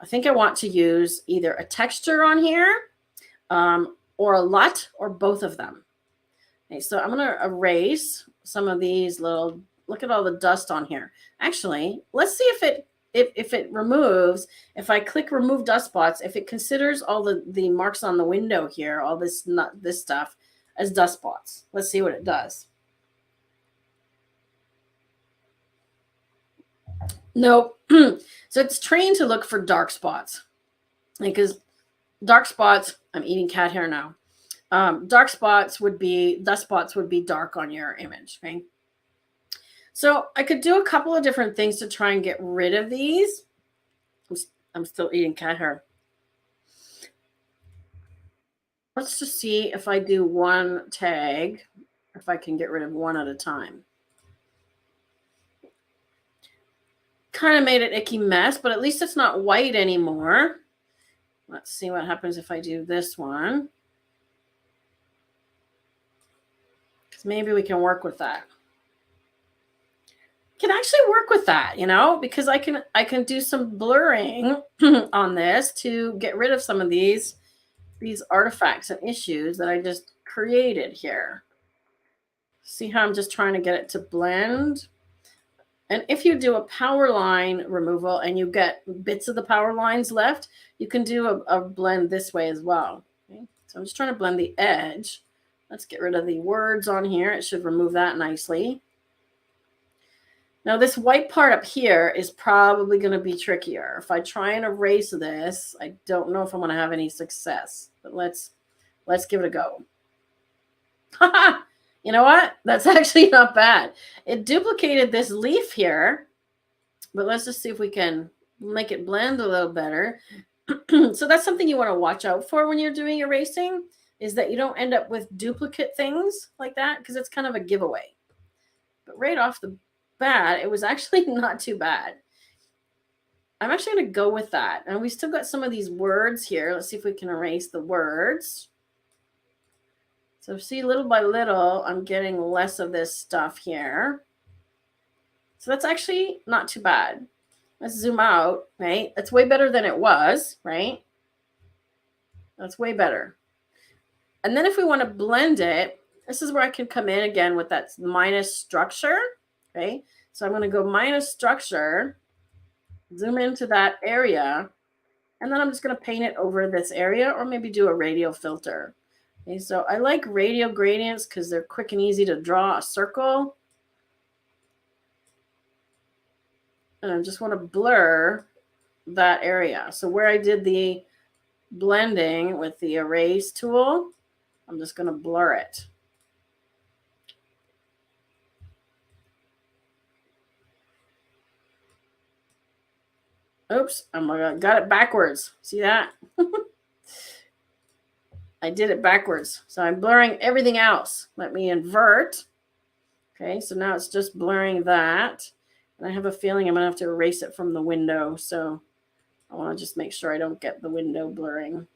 [SPEAKER 1] I think I want to use either a texture on here or a LUT, or both of them. Okay, so I'm going to erase some of these little, look at all the dust on here. Actually, let's see if it removes, if I click remove dust spots, if it considers all the marks on the window here, all this stuff as dust spots. Let's see what it does. Nope. So it's trained to look for dark spots, because dark spots, I'm eating cat hair now. Dark spots would be, dust spots would be dark on your image, okay? So I could do a couple of different things to try and get rid of these. I'm still eating cat hair. Let's just see if I do one tag, if I can get rid of one at a time. Kind of made an icky mess, but at least it's not white anymore. Let's see what happens if I do this one. Because maybe we can work with that. Can actually work with that, you know, because I can do some blurring on this to get rid of some of these artifacts and issues that I just created here. See how I'm just trying to get it to blend? And if you do a power line removal and you get bits of the power lines left, you can do a blend this way as well. Okay? So I'm just trying to blend the edge. Let's get rid of the words on here. It should remove that nicely. Now this white part up here is probably going to be trickier. If I try and erase this, I don't know if I'm going to have any success. But let's give it a go. Haha! You know what? That's actually not bad. It duplicated this leaf here, but let's just see if we can make it blend a little better. So that's something you want to watch out for when you're doing erasing, is that you don't end up with duplicate things like that, because it's kind of a giveaway. But right off the bat, it was actually not too bad. I'm actually going to go with that. And we still got some of these words here. Let's see if we can erase the words. So see, little by little, I'm getting less of this stuff here. So that's actually not too bad. Let's zoom out, right? That's way better than it was, right? That's way better. And then if we want to blend it, this is where I can come in again with that minus structure, okay? So I'm going to go minus structure, zoom into that area, and then I'm just going to paint it over this area, or maybe do a radial filter. Okay, so I like radial gradients because they're quick and easy to draw a circle. And I just want to blur that area. So where I did the blending with the erase tool, I'm just going to blur it. Oops, I got it backwards. See that? I did it backwards. So I'm blurring everything else. Let me invert. Okay, so now it's just blurring that. And I have a feeling I'm going to have to erase it from the window. So I want to just make sure I don't get the window blurring.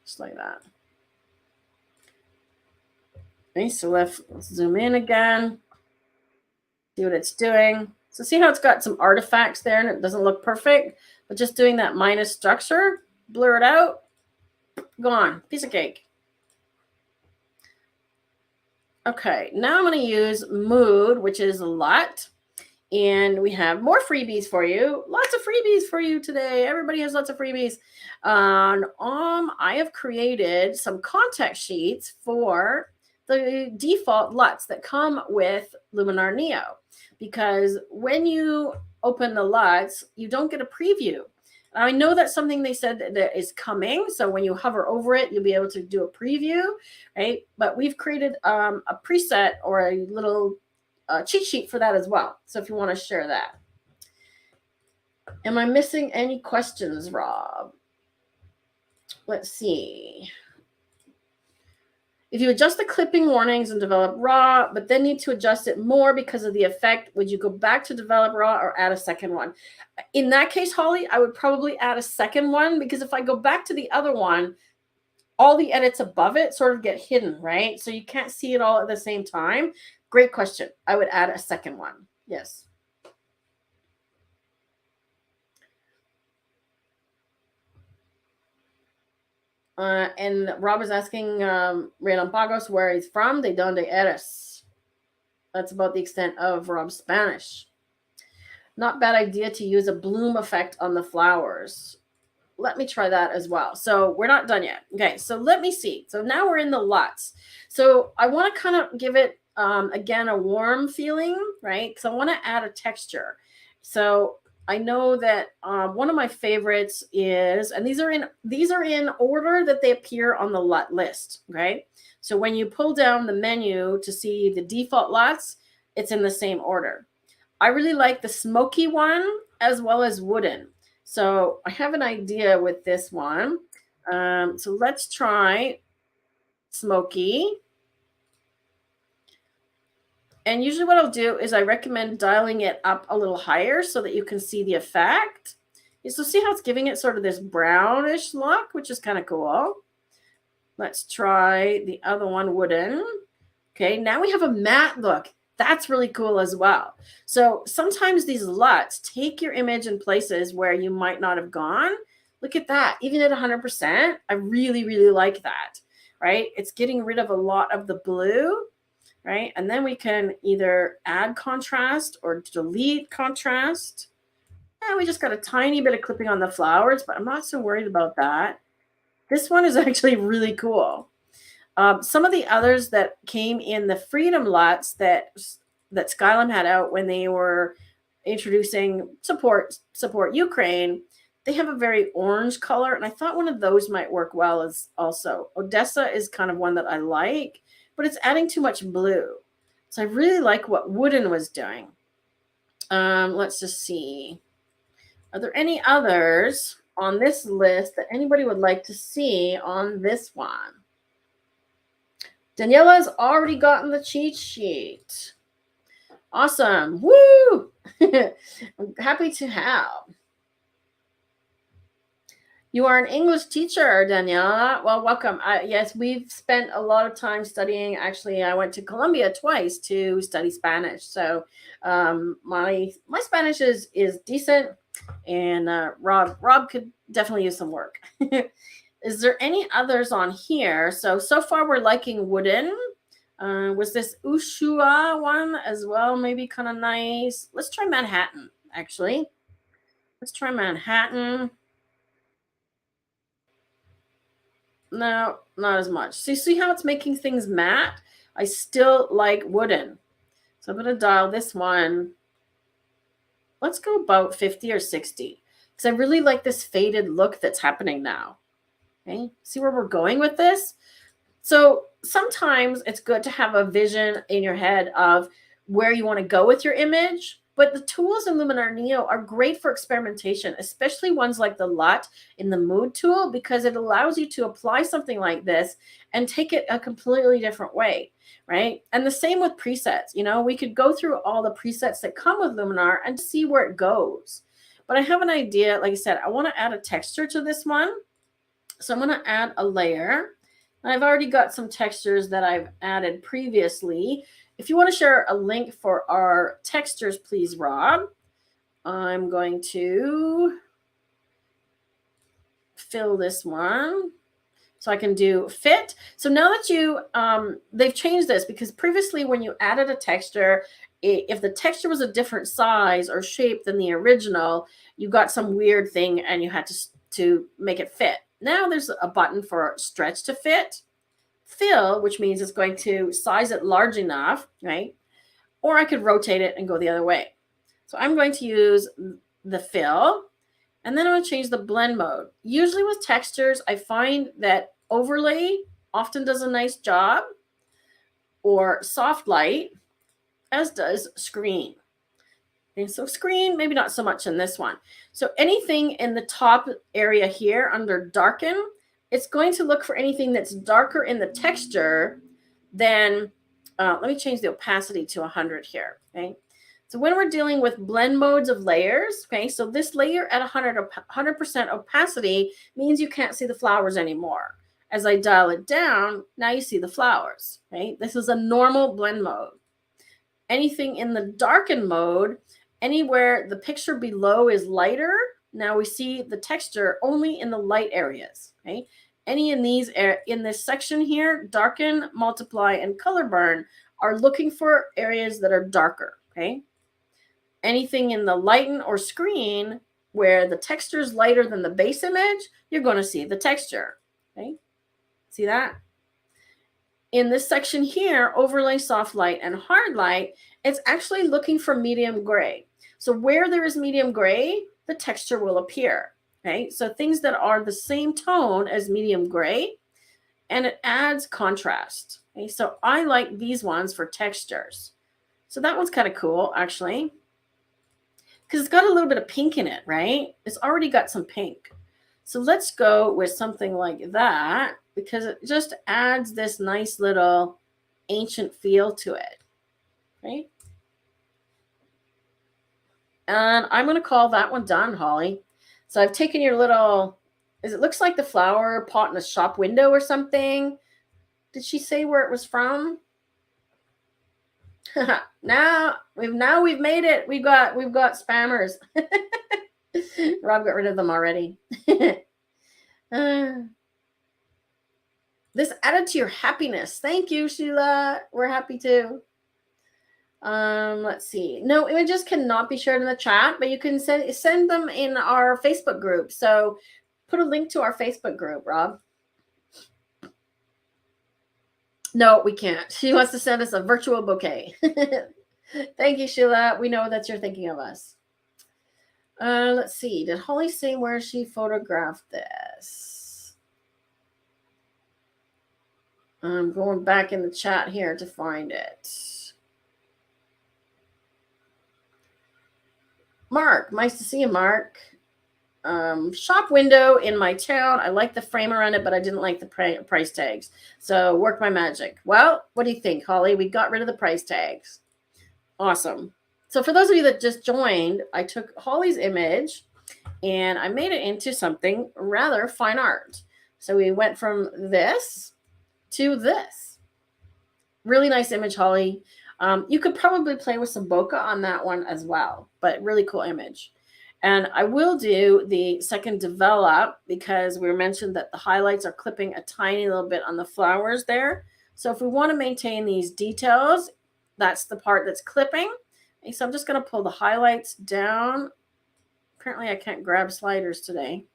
[SPEAKER 1] Just like that. Okay, so let's zoom in again. See what it's doing. So see how it's got some artifacts there and it doesn't look perfect? But just doing that minus structure, blur it out, gone, piece of cake. Okay, now I'm going to use mood, which is a lot. And we have more freebies for you. Lots of freebies for you today. Everybody has lots of freebies. I have created some contact sheets for the default LUTs that come with Luminar Neo. Because when you open the LUTs, you don't get a preview. I know that's something they said that is coming. So when you hover over it, you'll be able to do a preview, right? But we've created a preset or a little cheat sheet for that as well. So if you want to share that. Am I missing any questions, Rob? Let's see. If you adjust the clipping warnings and develop raw, but then need to adjust it more because of the effect, would you go back to develop raw or add a second one? In that case, Holly, I would probably add a second one, because if I go back to the other one, all the edits above it sort of get hidden, right? So you can't see it all at the same time. Great question. I would add a second one. Yes. And Rob is asking Relampagos where he's from. De donde eres? That's about the extent of Rob's Spanish. Not bad idea to use a bloom effect on the flowers. Let me try that as well. So we're not done yet. Okay, so let me see. So now we're in the LUTs. So I want to kind of give it, again, a warm feeling, right? Because I want to add a texture. So I know that one of my favorites is, and these are in order that they appear on the LUT list, okay? So when you pull down the menu to see the default LUTs, it's in the same order. I really like the smoky one as well as wooden. So I have an idea with this one. So let's try smoky. And usually what I'll do is I recommend dialing it up a little higher so that you can see the effect. So see how it's giving it sort of this brownish look, which is kind of cool. Let's try the other one, wooden. Okay, now we have a matte look. That's really cool as well. So sometimes these LUTs take your image in places where you might not have gone. Look at that. Even at 100%, I really, really like that, right? It's getting rid of a lot of the blue, right? And then we can either add contrast or delete contrast. We just got a tiny bit of clipping on the flowers, but I'm not so worried about that. This one is actually really cool. Some of the others that came in the Freedom LUTs that Skylum had out when they were introducing support Ukraine, they have a very orange color, and I thought one of those might work well as also. Odessa is kind of one that I like, but it's adding too much blue. So I really like what Wooden was doing. Let's just see. Are there any others on this list that anybody would like to see on this one? Daniela's already gotten the cheat sheet. Awesome. Woo! I'm happy to have. You are an English teacher, Daniela. Well, welcome. Yes, we've spent a lot of time studying. Actually, I went to Colombia twice to study Spanish. So my Spanish is decent, and Rob could definitely use some work. Is there any others on here? So far we're liking Wooden. Was this Ushua one as well? Maybe kind of nice. Let's try Manhattan, actually. Let's try Manhattan. No, not as much. So you see how it's making things matte? I still like Wooden. So I'm going to dial this one. Let's go about 50 or 60 because I really like this faded look that's happening now. Okay, see where we're going with this? So sometimes it's good to have a vision in your head of where you want to go with your image. But the tools in Luminar Neo are great for experimentation, especially ones like the LUT in the Mood tool, because it allows you to apply something like this and take it a completely different way, right? And the same with presets. You know, we could go through all the presets that come with Luminar and see where it goes. But I have an idea. Like I said, I want to add a texture to this one. So I'm going to add a layer. I've already got some textures that I've added previously. If you want to share a link for our textures, please, Rob. I'm going to fill this one so I can do fit. So now that they've changed this, because previously when you added a texture, if the texture was a different size or shape than the original, you got some weird thing and you had to make it fit. Now there's a button for stretch to fit, fill, which means it's going to size it large enough, right? Or I could rotate it and go the other way. So I'm going to use the fill, and then I'm going to change the blend mode. Usually with textures, I find that overlay often does a nice job, or soft light, as does screen. Okay, so screen, maybe not so much in this one. So anything in the top area here under darken, it's going to look for anything that's darker in the texture than, let me change the opacity to 100 here, okay? So when we're dealing with blend modes of layers, okay, so this layer at 100% opacity means you can't see the flowers anymore. As I dial it down, now you see the flowers, okay? This is a normal blend mode. Anything in the darken mode, anywhere the picture below is lighter, now we see the texture only in the light areas, okay? Any in these in this section here, darken, multiply, and color burn are looking for areas that are darker, okay? Anything in the lighten or screen where the texture is lighter than the base image, you're going to see the texture, okay? See that? In this section here, overlay, soft light, and hard light, it's actually looking for medium gray. So where there is medium gray, the texture will appear. Okay, so things that are the same tone as medium gray, and it adds contrast. Okay, so I like these ones for textures. So that one's kind of cool, actually. because it's got a little bit of pink in it, right? It's already got some pink. So let's go with something like that because it just adds this nice little ancient feel to it, right? And I'm going to call that one done, Holly. So I've taken your little, it looks like the flower pot in a shop window or something. Did she say where it was from? now we've made it. We've got spammers. Rob got rid of them already. This added to your happiness. Thank you, Sheila. We're happy too. Let's see. No images cannot be shared in the chat, but you can send them in our Facebook group. So put a link to our Facebook group, Rob. No, we can't. She wants to send us a virtual bouquet. Thank you, Sheila. We know that you're thinking of us. Let's see. Did Holly say where she photographed this? I'm going back in the chat here to find it. Mark, nice to see you, Mark. Shop window in my town. I like the frame around it, but I didn't like the price tags. So work my magic. Well, what do you think, Holly? We got rid of the price tags. Awesome. So for those of you that just joined, I took Holly's image and I made it into something rather fine art. So we went from this to this. Really nice image, Holly. You could probably play with some bokeh on that one as well, but really cool image. And I will do the second develop because we mentioned that the highlights are clipping a tiny little bit on the flowers there. So if we want to maintain these details, that's the part that's clipping. Okay, so I'm just going to pull the highlights down. Apparently I can't grab sliders today.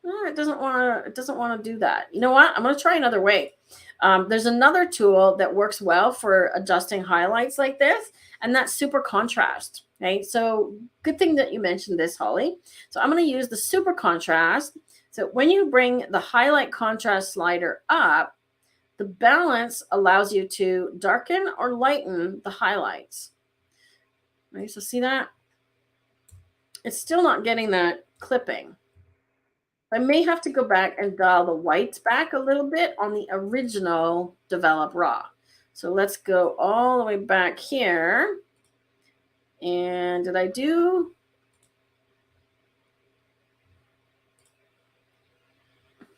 [SPEAKER 1] It doesn't want to do that. You know what? I'm going to try another way. There's another tool that works well for adjusting highlights like this, and that's super contrast. Okay, so good thing that you mentioned this, Holly. So I'm going to use the super contrast. So when you bring the highlight contrast slider up, the balance allows you to darken or lighten the highlights. Right, so see that? It's still not getting that clipping. I may have to go back and dial the whites back a little bit on the original Develop Raw. So let's go all the way back here. And did I do?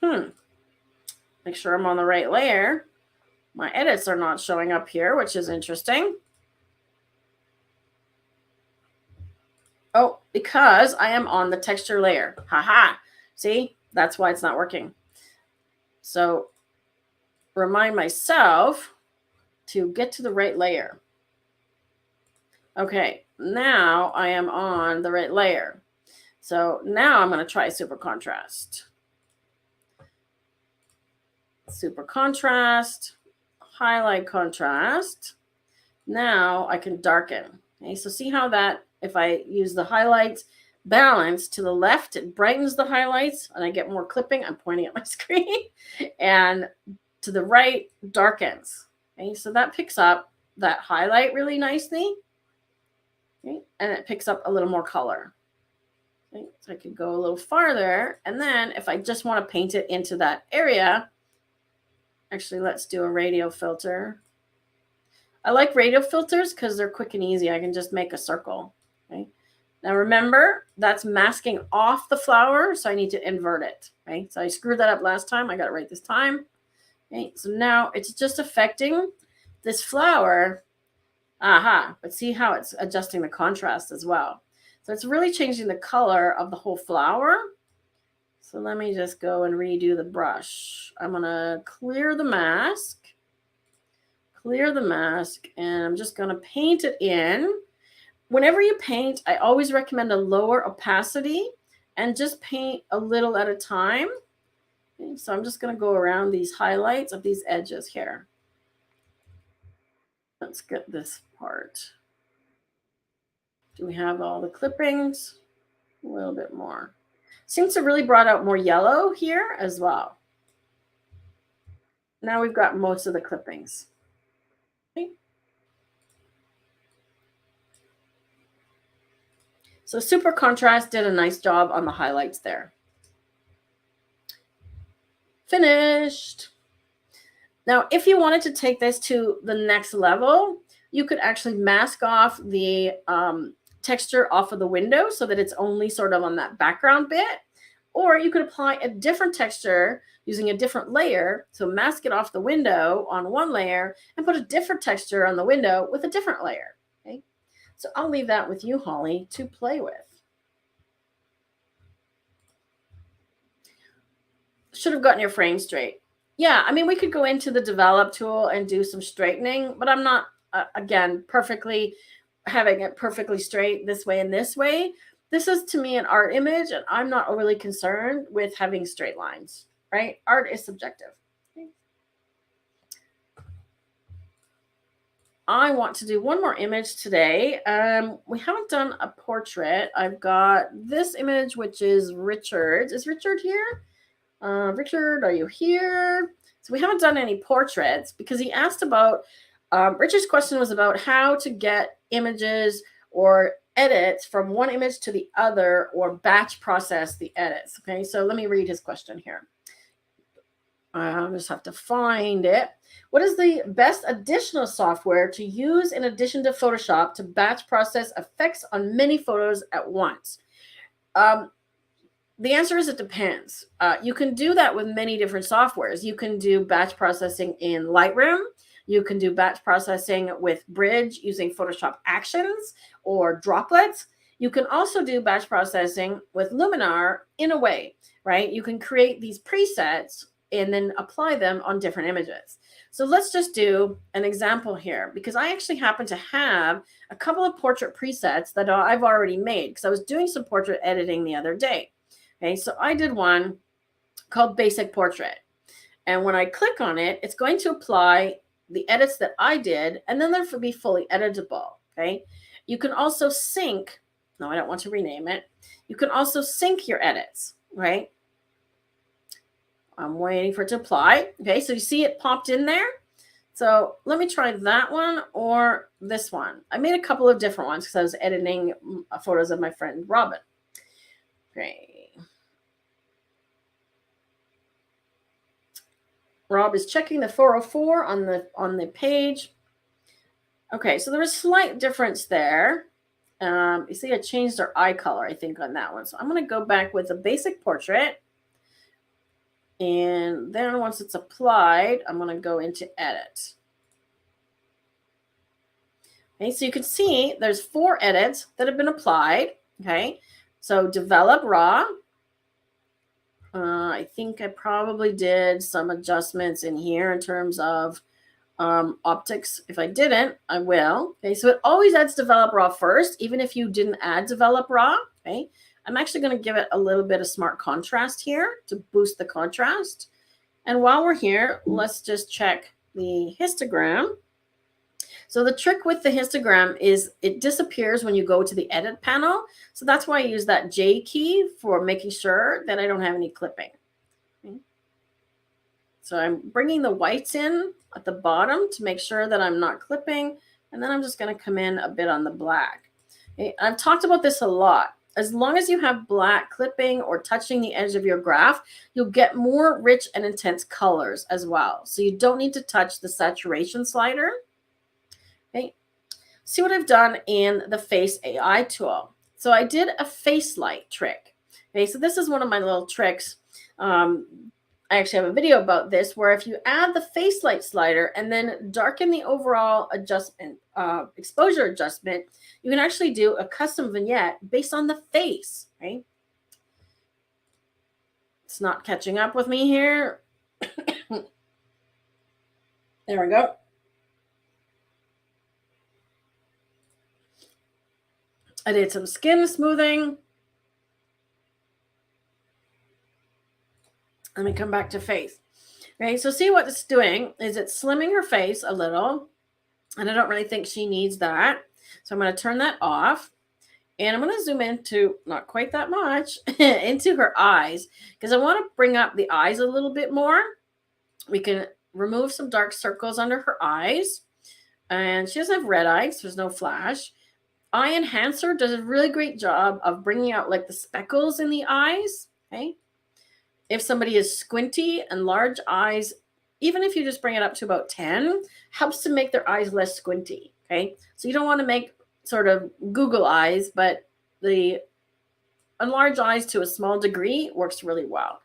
[SPEAKER 1] Make sure I'm on the right layer. My edits are not showing up here, which is interesting. Oh, because I am on the texture layer. Haha. See, that's why it's not working. So remind myself to get to the right layer. Okay, now I am on the right layer. So now I'm going to try super contrast. Super contrast, highlight contrast. Now I can darken. Okay, so see how that, if I use the highlights balance to the left, it brightens the highlights and I get more clipping. I'm pointing at my screen. And to the right, darkens. Okay, so that picks up that highlight really nicely. Okay, and it picks up a little more color. Okay, so I could go a little farther. And then if I just want to paint it into that area, actually, let's do a radio filter. I like radio filters because they're quick and easy. I can just make a circle. Okay. Now remember, that's masking off the flower, so I need to invert it. Okay. So I screwed that up last time. I got it right this time. Okay. So now it's just affecting this flower. Aha. But see how it's adjusting the contrast as well. So it's really changing the color of the whole flower. So let me just go and redo the brush. I'm going to clear the mask. And I'm just going to paint it in. Whenever you paint, I always recommend a lower opacity and just paint a little at a time. Okay, so I'm just going to go around these highlights of these edges here. Let's get this part. Do we have all the clippings? A little bit more. Seems to really brought out more yellow here as well. Now we've got most of the clippings. Okay. So super contrast did a nice job on the highlights there. Finished. Now, if you wanted to take this to the next level, you could actually mask off the texture off of the window so that it's only sort of on that background bit. Or you could apply a different texture using a different layer. So mask it off the window on one layer and put a different texture on the window with a different layer. Okay. So I'll leave that with you, Holly, to play with. Should have gotten your frame straight. Yeah, I mean, we could go into the develop tool and do some straightening, but I'm not, again, perfectly having it perfectly straight this way and this way. This is, to me, an art image, and I'm not overly concerned with having straight lines, right? Art is subjective. Okay. I want to do one more image today. We haven't done a portrait. I've got this image, which is Richard's. Is Richard here? Richard, are you here? So we haven't done any portraits because he asked about, Richard's question was about how to get images or edits from one image to the other or batch process the edits. Okay, so let me read his question here. I just have to find it. What is the best additional software to use in addition to Photoshop to batch process effects on many photos at once? The answer is it depends. You can do that with many different softwares. You can do batch processing in Lightroom. You can do batch processing with Bridge using Photoshop Actions or Droplets. You can also do batch processing with Luminar in a way, right? You can create these presets and then apply them on different images. So let's just do an example here because I actually happen to have a couple of portrait presets that I've already made because I was doing some portrait editing the other day. Okay, so I did one called Basic Portrait. And when I click on it, it's going to apply the edits that I did, and then they'll be fully editable. Okay, you can also sync. No, I don't want to rename it. You can also sync your edits, right? I'm waiting for it to apply. Okay, so you see it popped in there. So let me try that one or this one. I made a couple of different ones because I was editing photos of my friend Robin. Okay. Rob is checking the 404 on the page. Okay, so there was a slight difference there. You see I changed our eye color, I think, on that one. So I'm going to go back with a basic portrait. And then once it's applied, I'm going to go into edit. Okay, so you can see there's 4 edits that have been applied. Okay, so develop raw. I think I probably did some adjustments in here in terms of optics. If I didn't, I will. Okay, so it always adds develop raw first, even if you didn't add develop raw. Okay, I'm actually going to give it a little bit of smart contrast here to boost the contrast. And while we're here, let's just check the histogram. So the trick with the histogram is it disappears when you go to the edit panel. So that's why I use that J key for making sure that I don't have any clipping. Okay. So I'm bringing the whites in at the bottom to make sure that I'm not clipping. And then I'm just going to come in a bit on the black. Okay. I've talked about this a lot. As long as you have black clipping or touching the edge of your graph, you'll get more rich and intense colors as well. So you don't need to touch the saturation slider. Okay, see what I've done in the Face AI tool. So I did a face light trick. Okay, so this is one of my little tricks. I actually have a video about this where if you add the face light slider and then darken the overall adjustment, exposure adjustment, you can actually do a custom vignette based on the face, right? It's not catching up with me here. There we go. I did some skin smoothing. Let me come back to face. Okay, so see what it's doing is it's slimming her face a little. And I don't really think she needs that. So I'm going to turn that off. And I'm going to zoom into, not quite that much, into her eyes. Because I want to bring up the eyes a little bit more. We can remove some dark circles under her eyes. And she doesn't have red eyes. There's no flash. eye enhancer does a really great job of bringing out like the speckles in the eyes. Okay. If somebody is squinty and large eyes, even if you just bring it up to about 10, helps to make their eyes less squinty. Okay. So you don't want to make sort of Google eyes, but the enlarge eyes to a small degree works really well.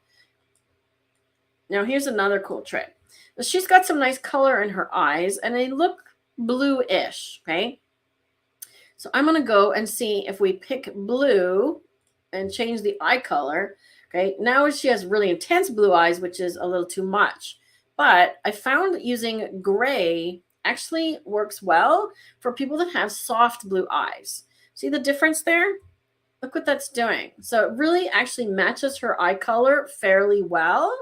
[SPEAKER 1] Now here's another cool trick. She's got some nice color in her eyes and they look blue-ish. Okay. So I'm going to go and see if we pick blue and change the eye color. Okay, now she has really intense blue eyes, which is a little too much. But I found using gray actually works well for people that have soft blue eyes. See the difference there? Look what that's doing. So it really actually matches her eye color fairly well.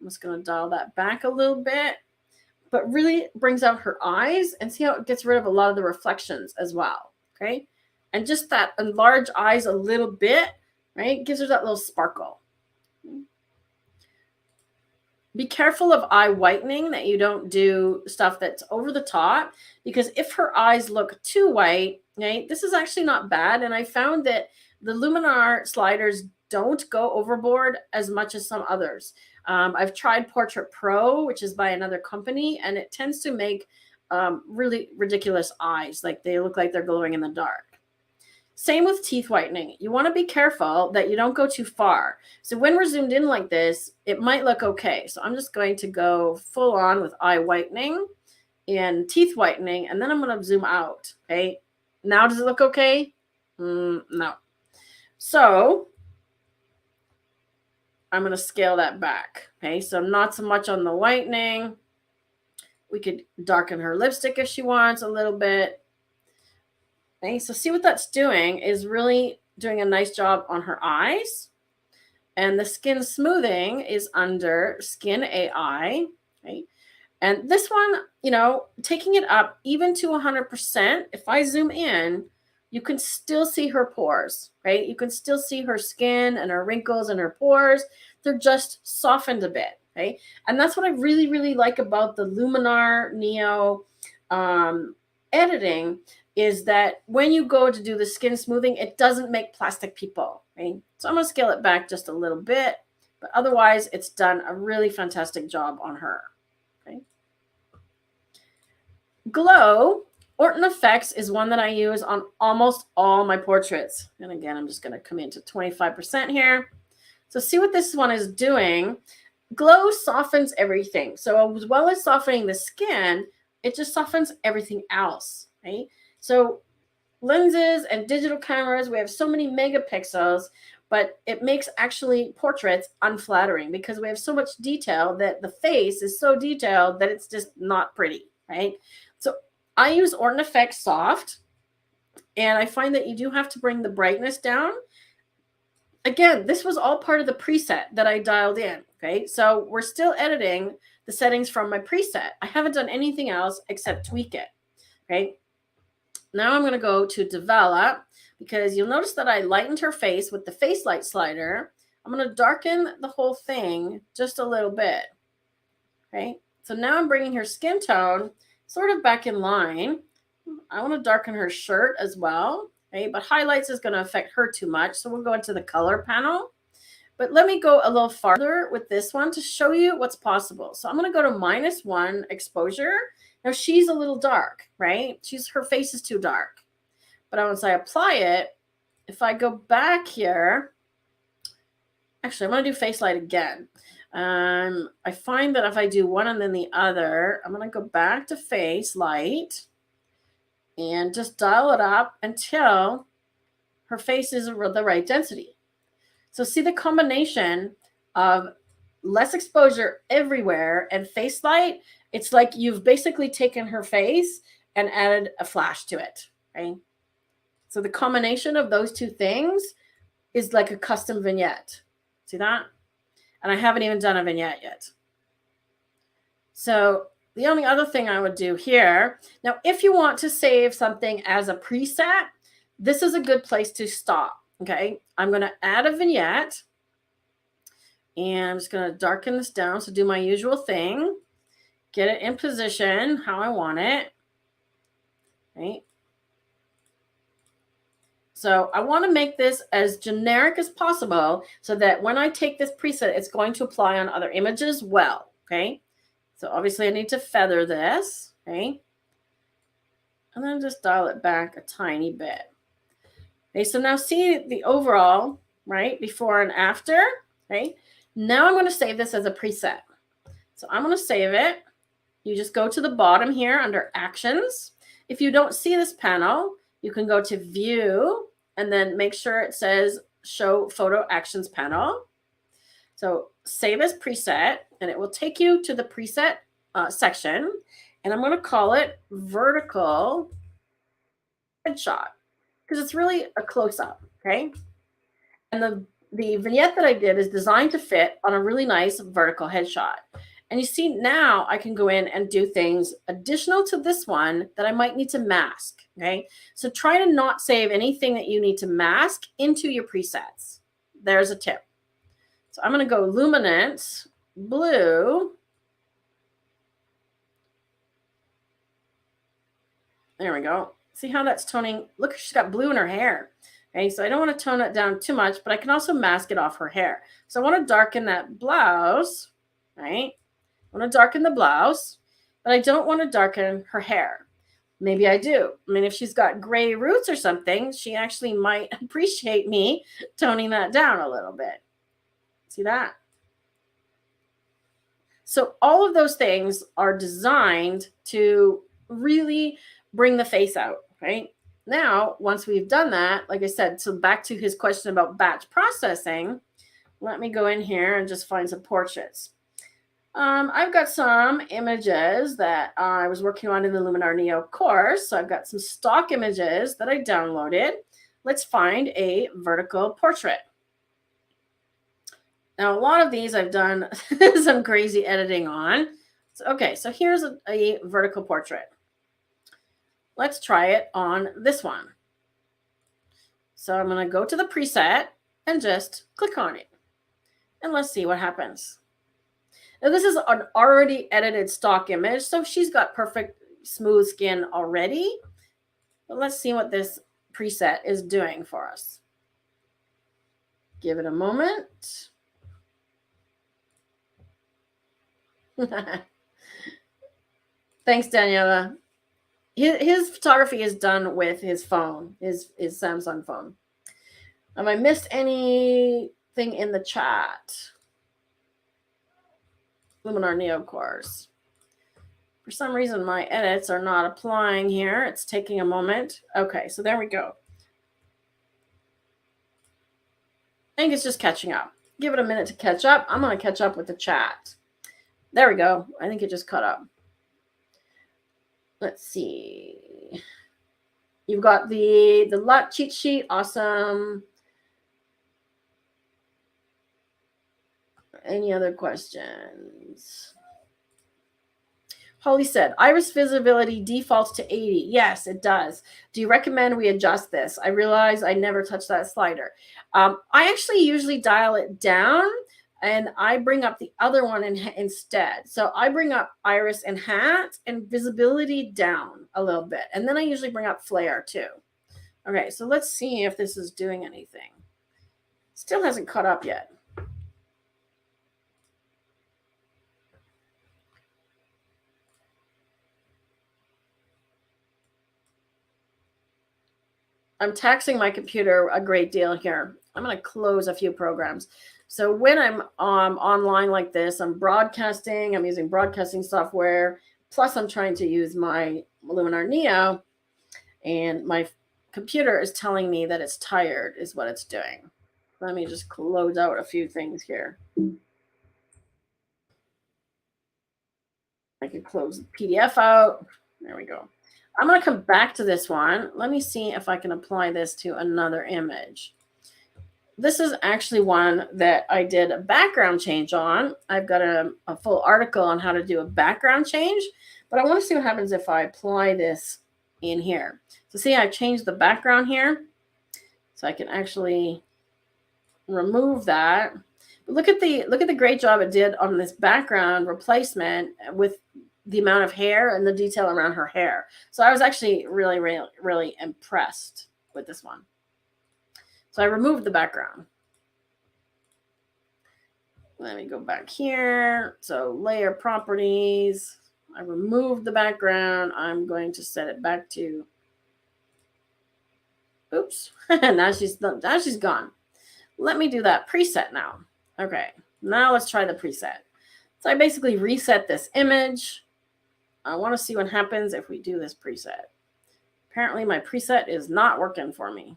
[SPEAKER 1] I'm just going to dial that back a little bit, but really brings out her eyes, and see how it gets rid of a lot of the reflections as well. Okay. And just that enlarge eyes a little bit, right? Gives her that little sparkle. Be careful of eye whitening, that you don't do stuff that's over the top, because if her eyes look too white, right, this is actually not bad. And I found that the Luminar sliders don't go overboard as much as some others. I've tried Portrait Pro, which is by another company, and it tends to make really ridiculous eyes. Like they look like they're glowing in the dark. Same with teeth whitening. You want to be careful that you don't go too far. So when we're zoomed in like this, it might look okay. So I'm just going to go full on with eye whitening and teeth whitening, and then I'm going to zoom out. Okay. Now does it look okay? No. So I'm going to scale that back. Okay. So not so much on the whitening. We could darken her lipstick if she wants a little bit. Okay, so see what that's doing is really doing a nice job on her eyes. And the skin smoothing is under Skin AI. Okay? And this one, you know, taking it up even to 100%, if I zoom in, you can still see her pores, right? You can still see her skin and her wrinkles and her pores. They're just softened a bit, okay? And that's what I really, really like about the Luminar Neo editing, is that when you go to do the skin smoothing, it doesn't make plastic people, right? So I'm going to scale it back just a little bit, but otherwise it's done a really fantastic job on her. Okay. Glow, Orton Effects is one that I use on almost all my portraits. And again, I'm just going to come into 25% here. So see what this one is doing. Glow softens everything. So as well as softening the skin, it just softens everything else, right? So lenses and digital cameras, we have so many megapixels, but it makes actually portraits unflattering because we have so much detail that the face is so detailed that it's just not pretty, right? So I use Orton Effects Soft, and I find that you do have to bring the brightness down. Again, this was all part of the preset that I dialed in, okay? So we're still editing the settings from my preset. I haven't done anything else except tweak it, okay? Now I'm going to go to develop, because you'll notice that I lightened her face with the face light slider. I'm going to darken the whole thing just a little bit. Okay. So now I'm bringing her skin tone sort of back in line. I want to darken her shirt as well. Okay. But highlights is going to affect her too much. So we'll go into the color panel. But let me go a little farther with this one to show you what's possible. So I'm going to go to -1 exposure. Now she's a little dark, right? Her face is too dark. But once I apply it, if I go back here, actually, I'm going to do face light again. I find that if I do one and then the other, I'm going to go back to face light and just dial it up until her face is the right density. So see the combination of less exposure everywhere and face light. It's like you've basically taken her face and added a flash to it, right? So the combination of those two things is like a custom vignette. See that? And I haven't even done a vignette yet. So the only other thing I would do here, now if you want to save something as a preset, this is a good place to stop, okay? I'm going to add a vignette, and I'm just going to darken this down. So do my usual thing. Get it in position how I want it. Right. So I want to make this as generic as possible so that when I take this preset, it's going to apply on other images well, okay? So obviously I need to feather this, okay? And then just dial it back a tiny bit. Okay, so now see the overall, right, before and after, okay? Now I'm going to save this as a preset. So I'm going to save it. You just go to the bottom here under Actions. If you don't see this panel, you can go to View and then make sure it says Show Photo Actions panel. So save as preset, and it will take you to the preset section. And I'm going to call it Vertical Headshot because it's really a close-up, okay? And the vignette that I did is designed to fit on a really nice vertical headshot. And you see now I can go in and do things additional to this one that I might need to mask, okay? So try to not save anything that you need to mask into your presets. There's a tip. So I'm going to go Luminance, Blue. There we go. See how that's toning? Look, she's got blue in her hair. Okay, so I don't want to tone it down too much, but I can also mask it off her hair. So I want to darken that blouse, right? I want to darken the blouse, but I don't want to darken her hair. Maybe I do. I mean, if she's got gray roots or something, she actually might appreciate me toning that down a little bit. See that? So all of those things are designed to really bring the face out, right? Now, once we've done that, like I said, so back to his question about batch processing, let me go in here and just find some portraits. I've got some images that I was working on in the Luminar Neo course. So I've got some stock images that I downloaded. Let's find a vertical portrait. Now, a lot of these I've done some crazy editing on. So, okay, so here's a vertical portrait. Let's try it on this one. So I'm going to go to the preset and just click on it. And let's see what happens. Now, this is an already edited stock image, so she's got perfect smooth skin already. But let's see what this preset is doing for us. Give it a moment. Thanks, Daniela. His photography is done with his phone, his Samsung phone. Have I missed anything in the chat? Luminar Neo course. For some reason, my edits are not applying here. It's taking a moment. Okay, so there we go. I think it's just catching up. Give it a minute to catch up. I'm going to catch up with the chat. There we go. I think it just caught up. Let's see. You've got the LUT cheat sheet. Awesome. Any other questions? Holly said, iris visibility defaults to 80. Yes, it does. Do you recommend we adjust this? I realize I never touched that slider. I actually usually dial it down and I bring up the other one instead. So I bring up iris enhance and visibility down a little bit. And then I usually bring up flare too. Okay, so let's see if this is doing anything. Still hasn't caught up yet. I'm taxing my computer a great deal here. I'm going to close a few programs. So when I'm online like this, I'm broadcasting, I'm using broadcasting software, plus I'm trying to use my Luminar Neo, and my computer is telling me that it's tired is what it's doing. Let me just close out a few things here. I can close the PDF out. There we go. I'm going to come back to this one. Let me see if I can apply this to another image. This is actually one that I did a background change on. I've got a full article on how to do a background change, but I want to see what happens if I apply this in here. So see, I've changed the background here. So I can actually remove that. But look at the great job it did on this background replacement with the amount of hair and the detail around her hair. So I was actually really, really, really impressed with this one. So I removed the background. Let me go back here. So layer properties. I removed the background. I'm going to set it back to, oops. now she's gone. Let me do that preset now. Okay, now let's try the preset. So I basically reset this image. I want to see what happens if we do this preset. Apparently my preset is not working for me.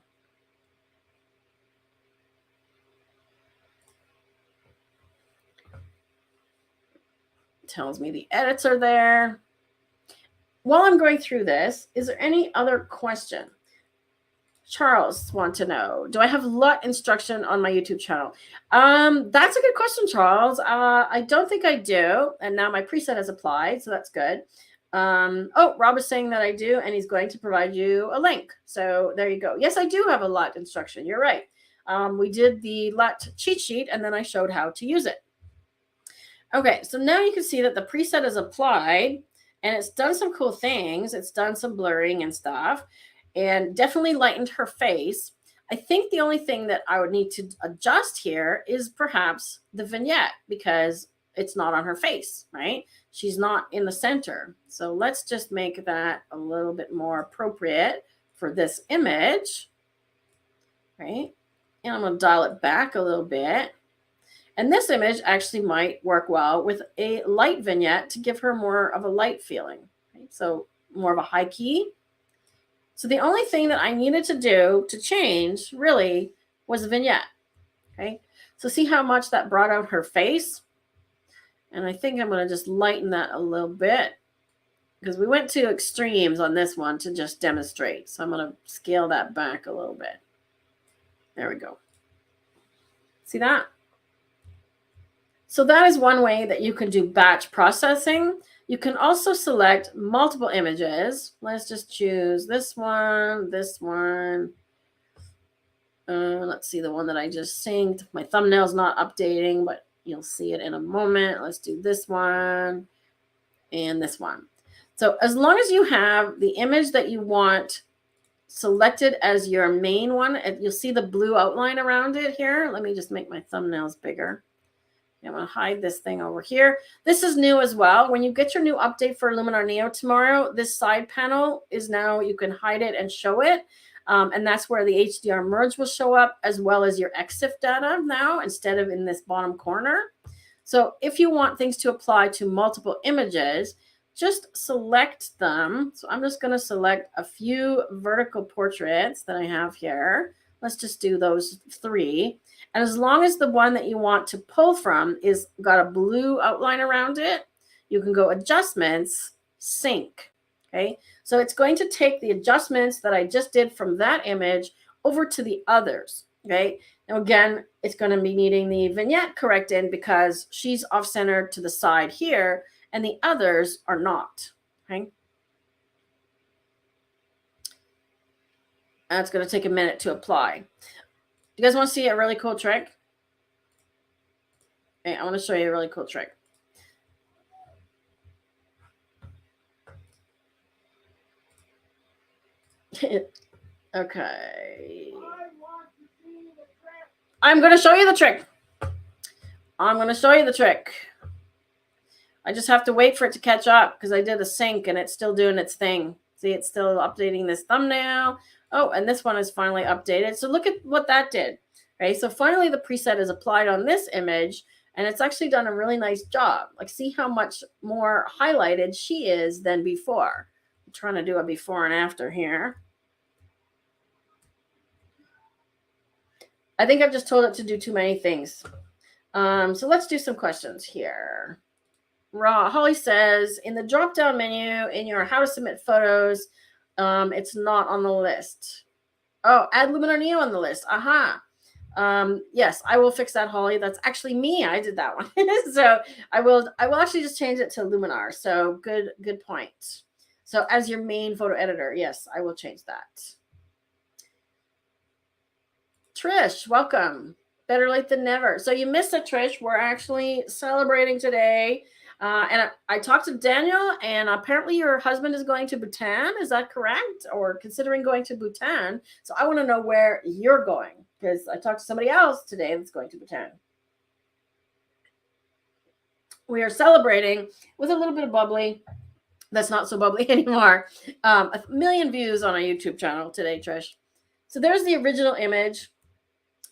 [SPEAKER 1] Tells me the edits are there. While I'm going through this, is there any other question? Charles wants to know, do I have LUT instruction on my YouTube channel? That's a good question, Charles. I don't think I do. And now my preset is applied, so that's good. Oh, Rob is saying that I do, and he's going to provide you a link. So there you go. Yes, I do have a LUT instruction. You're right. We did the LUT cheat sheet, and then I showed how to use it. Okay, so now you can see that the preset is applied, and it's done some cool things. It's done some blurring and stuff, and definitely lightened her face. I think the only thing that I would need to adjust here is perhaps the vignette, because it's not on her face, right? She's not in the center. So let's just make that a little bit more appropriate for this image, right? And I'm going to dial it back a little bit. And this image actually might work well with a light vignette to give her more of a light feeling, right? So more of a high key. So the only thing that I needed to do to change really was a vignette, okay? So see how much that brought out her face? And I think I'm going to just lighten that a little bit because we went to extremes on this one to just demonstrate. So I'm going to scale that back a little bit. There we go. See that? So that is one way that you can do batch processing. You can also select multiple images. Let's just choose this one, this one. Let's see the one that I just synced. My thumbnail's not updating, but you'll see it in a moment. Let's do this one and this one. So as long as you have the image that you want selected as your main one, you'll see the blue outline around it here. Let me just make my thumbnails bigger. I'm going to hide this thing over here. This is new as well. When you get your new update for Luminar Neo tomorrow, this side panel is now, you can hide it and show it. And that's where the HDR merge will show up, as well as your EXIF data now, instead of in this bottom corner. So if you want things to apply to multiple images, just select them. So I'm just going to select a few vertical portraits that I have here. Let's just do those 3. And as long as the one that you want to pull from is got a blue outline around it, you can go adjustments, sync. Okay, so it's going to take the adjustments that I just did from that image over to the others. Okay, now again, it's going to be needing the vignette corrected because she's off-centered to the side here and the others are not. Okay, that's going to take a minute to apply. You guys want to see a really cool trick? Okay, I want to show you a really cool trick. Okay. I'm going to show you the trick. I'm going to show you the trick. I just have to wait for it to catch up because I did a sync and it's still doing its thing. See, it's still updating this thumbnail. Oh, and this one is finally updated. So look at what that did. Okay, so finally the preset is applied on this image and it's actually done a really nice job. Like, see how much more highlighted she is than before. I'm trying to do a before and after here. I think I've just told it to do too many things. So let's do some questions here. Holly says, in the drop-down menu in your how to submit photos, it's not on the list. Oh, add Luminar Neo on the list. Aha. Yes, I will fix that, Holly. That's actually me. I did that one. So I will actually just change it to Luminar. So good point. So as your main photo editor, yes, I will change that. Trish, welcome. Better late than never. So you missed it, Trish. We're actually celebrating today And I talked to Daniel, and apparently your husband is going to Bhutan. Is that correct? Or considering going to Bhutan. So I want to know where you're going, because I talked to somebody else today that's going to Bhutan. We are celebrating with a little bit of bubbly. That's not so bubbly anymore. 1 million views on our YouTube channel today, Trish. So there's the original image.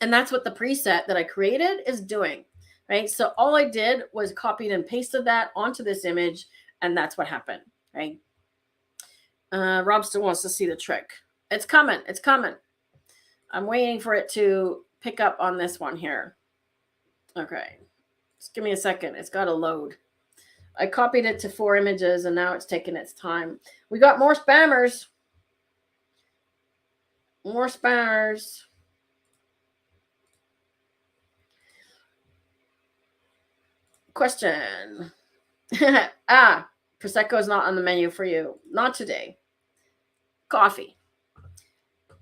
[SPEAKER 1] And that's what the preset that I created is doing, right? So all I did was copied and pasted that onto this image, and that's what happened, right? Rob still wants to see the trick. It's coming. It's coming. I'm waiting for it to pick up on this one here. Okay. Just give me a second. It's got to load. I copied it to 4 images, and now it's taking its time. We got more spammers. More spammers. Question. Prosecco is not on the menu for you. Not today. Coffee.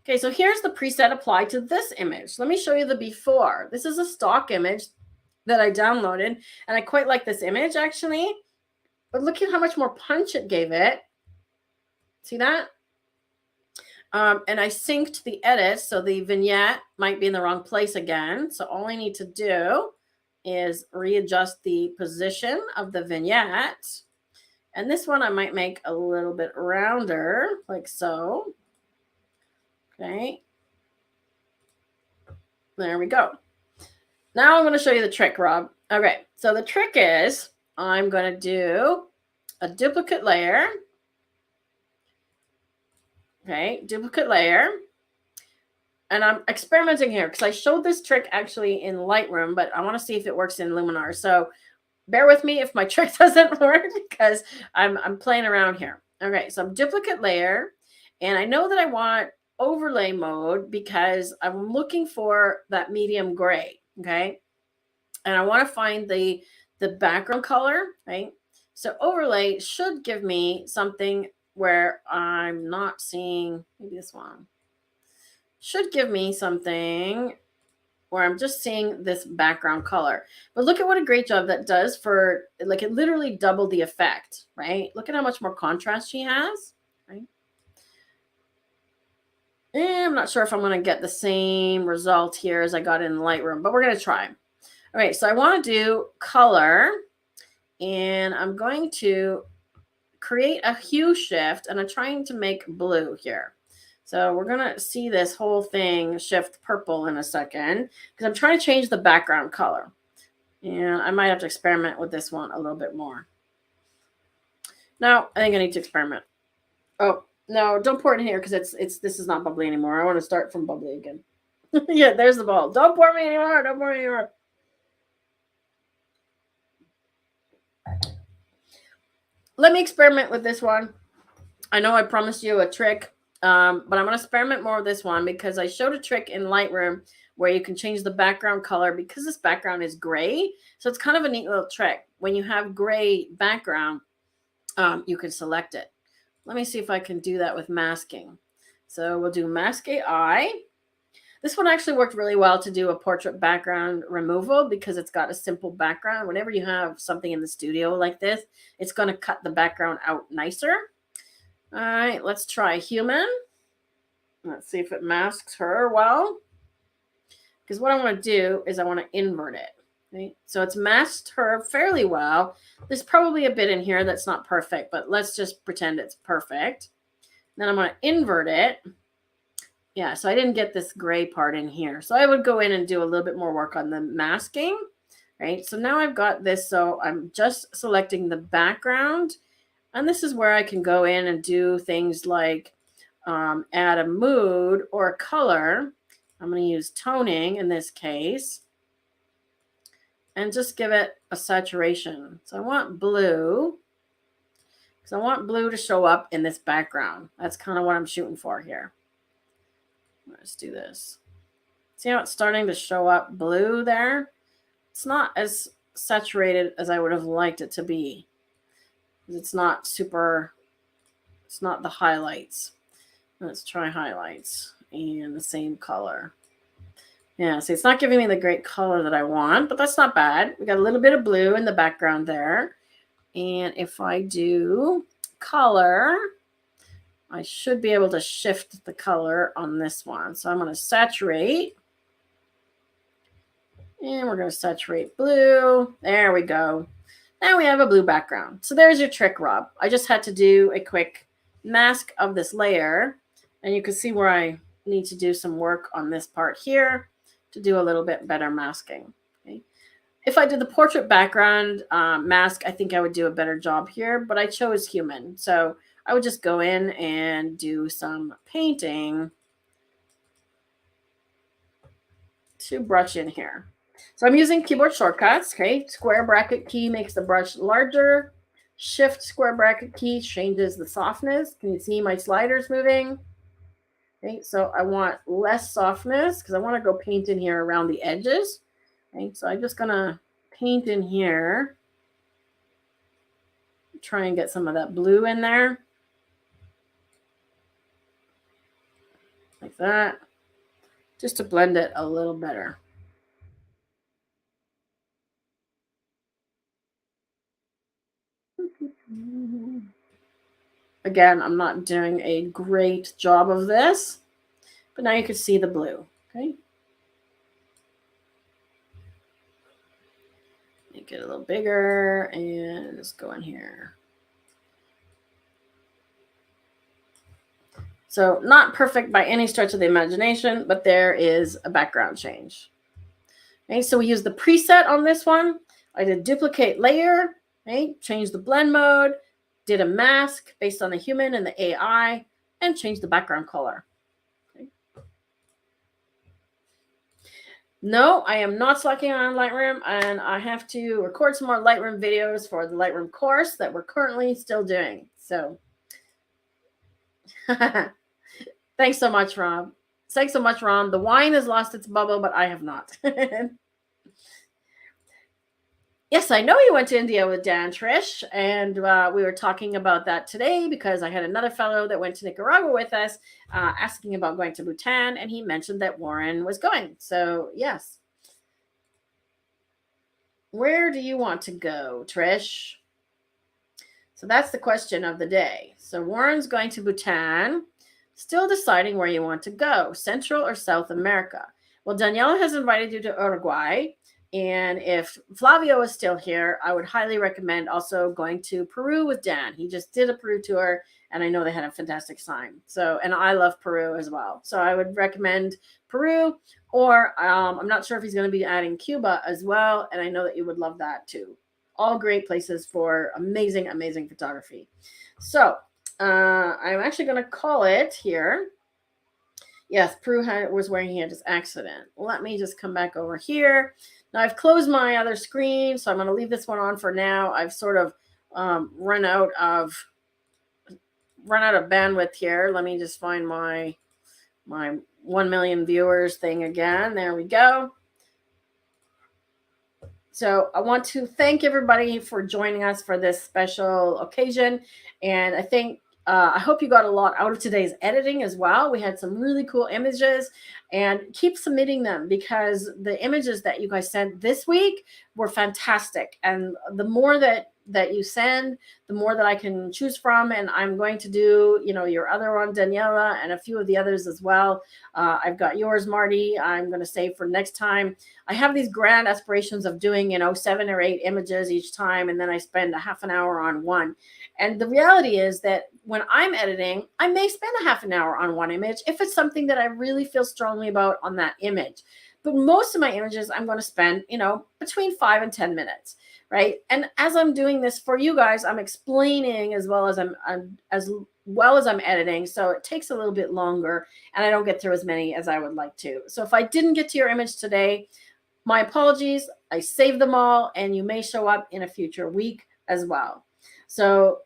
[SPEAKER 1] Okay, so here's the preset applied to this image. Let me show you the before. This is a stock image that I downloaded, and I quite like this image, actually. But look at how much more punch it gave it. See that? And I synced the edits, so the vignette might be in the wrong place again. So all I need to do is readjust the position of the vignette. And this one I might make a little bit rounder, like so. Okay. There we go. Now I'm going to show you the trick, Rob. Okay, so the trick is I'm going to do a duplicate layer. Okay, duplicate layer. And I'm experimenting here because I showed this trick actually in Lightroom, but I want to see if it works in Luminar. So bear with me if my trick doesn't work because I'm playing around here. Okay, so I'm duplicate layer. And I know that I want overlay mode because I'm looking for that medium gray. Okay. And I want to find the background color, right? So overlay should give me something where I'm not seeing, maybe this one. Should give me something where I'm just seeing this background color. But look at what a great job that does for, like, it literally doubled the effect, right? Look at how much more contrast she has, right? And I'm not sure if I'm going to get the same result here as I got in Lightroom, but we're going to try. All right, so I want to do color, and I'm going to create a hue shift, and I'm trying to make blue here. So we're going to see this whole thing shift purple in a second because I'm trying to change the background color. And I might have to experiment with this one a little bit more. No, I think I need to experiment. Oh, no, don't pour it in here because this is not bubbly anymore. I want to start from bubbly again. Yeah, there's the ball. Don't pour me anymore. Don't pour me anymore. Let me experiment with this one. I know I promised you a trick. But I'm going to experiment more with this one because I showed a trick in Lightroom where you can change the background color because this background is gray. So it's kind of a neat little trick. When you have gray background, you can select it. Let me see if I can do that with masking. So we'll do Mask AI. This one actually worked really well to do a portrait background removal because it's got a simple background. Whenever you have something in the studio like this, it's going to cut the background out nicer. All right, let's try human. Let's see if it masks her well. Because what I want to do is I want to invert it. Right? So it's masked her fairly well. There's probably a bit in here that's not perfect, but let's just pretend it's perfect. Then I'm going to invert it. Yeah, so I didn't get this gray part in here. So I would go in and do a little bit more work on the masking. Right? So now I've got this. So I'm just selecting the background. And this is where I can go in and do things like add a mood or a color. I'm going to use toning in this case. And just give it a saturation. So I want blue. Because I want blue to show up in this background. That's kind of what I'm shooting for here. Let's do this. See how it's starting to show up blue there? It's not as saturated as I would have liked it to be. It's not super, it's not the highlights. Let's try highlights and the same color. Yeah, see, it's not giving me the great color that I want, but that's not bad. We got a little bit of blue in the background there. And if I do color, I should be able to shift the color on this one. So I'm going to saturate. And we're going to saturate blue. There we go. Now we have a blue background. So there's your trick, Rob. I just had to do a quick mask of this layer. And you can see where I need to do some work on this part here to do a little bit better masking. Okay. If I did the portrait background mask, I think I would do a better job here, but I chose human. So I would just go in and do some painting to brush in here. So I'm using keyboard shortcuts. Okay, square bracket key makes the brush larger. Shift square bracket key changes the softness. Can you see my sliders moving? Okay, so I want less softness because I want to go paint in here around the edges. Okay, so I'm just gonna paint in here. Try and get some of that blue in there. Like that. Just to blend it a little better. Again, I'm not doing a great job of this, but now you can see the blue, okay? Make it a little bigger and just go in here. So not perfect by any stretch of the imagination, but there is a background change. Okay, so we use the preset on this one. I did duplicate layer, okay, change the blend mode, did a mask based on the human and the AI, and changed the background color. Okay. No, I am not slacking on Lightroom, and I have to record some more Lightroom videos for the Lightroom course that we're currently still doing. So thanks so much, Rob. Thanks so much, Ron. The wine has lost its bubble, but I have not. Yes, I know you went to India with Dan, Trish, and we were talking about that today because I had another fellow that went to Nicaragua with us asking about going to Bhutan, and he mentioned that Warren was going. So, yes. Where do you want to go, Trish? So that's the question of the day. So Warren's going to Bhutan, still deciding where you want to go, Central or South America. Well, Daniela has invited you to Uruguay. And if Flavio is still here, I would highly recommend also going to Peru with Dan. He just did a Peru tour, and I know they had a fantastic time. So, and I love Peru as well. So I would recommend Peru, or I'm not sure if he's going to be adding Cuba as well. And I know that you would love that too. All great places for amazing, amazing photography. So I'm actually going to call it here. Yes, Peru was where he had his accident. Let me just come back over here. Now I've closed my other screen, so I'm going to leave this one on for now. I've sort of run out of bandwidth here. Let me just find my 1 million viewers thing again. There we go. So I want to thank everybody for joining us for this special occasion, and I think I hope you got a lot out of today's editing as well. We had some really cool images, and keep submitting them because the images that you guys sent this week were fantastic. And the more that you send, the more that I can choose from. And I'm going to do, your other one, Daniela, and a few of the others as well. I've got yours, Marty. I'm going to save for next time. I have these grand aspirations of doing, 7 or 8 images each time, and then I spend a half an hour on one. And the reality is that when I'm editing, I may spend a half an hour on one image if it's something that I really feel strongly about on that image. But most of my images, I'm going to spend, between 5 and 10 minutes, right? And as I'm doing this for you guys, I'm explaining as well as I'm editing. So it takes a little bit longer, and I don't get through as many as I would like to. So if I didn't get to your image today, my apologies. I saved them all, and you may show up in a future week as well. So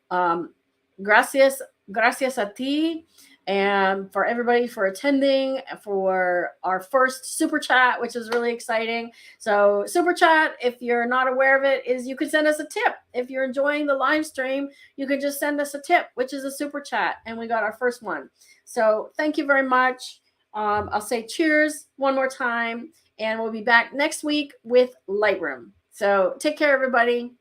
[SPEAKER 1] gracias a ti, and for everybody for attending for our first super chat, which is really exciting. So super chat, if you're not aware of it, is you can send us a tip. If you're enjoying the live stream, you can just send us a tip, which is a super chat, and we got our first one. So thank you very much. I'll say cheers one more time, and we'll be back next week with Lightroom. So take care, everybody.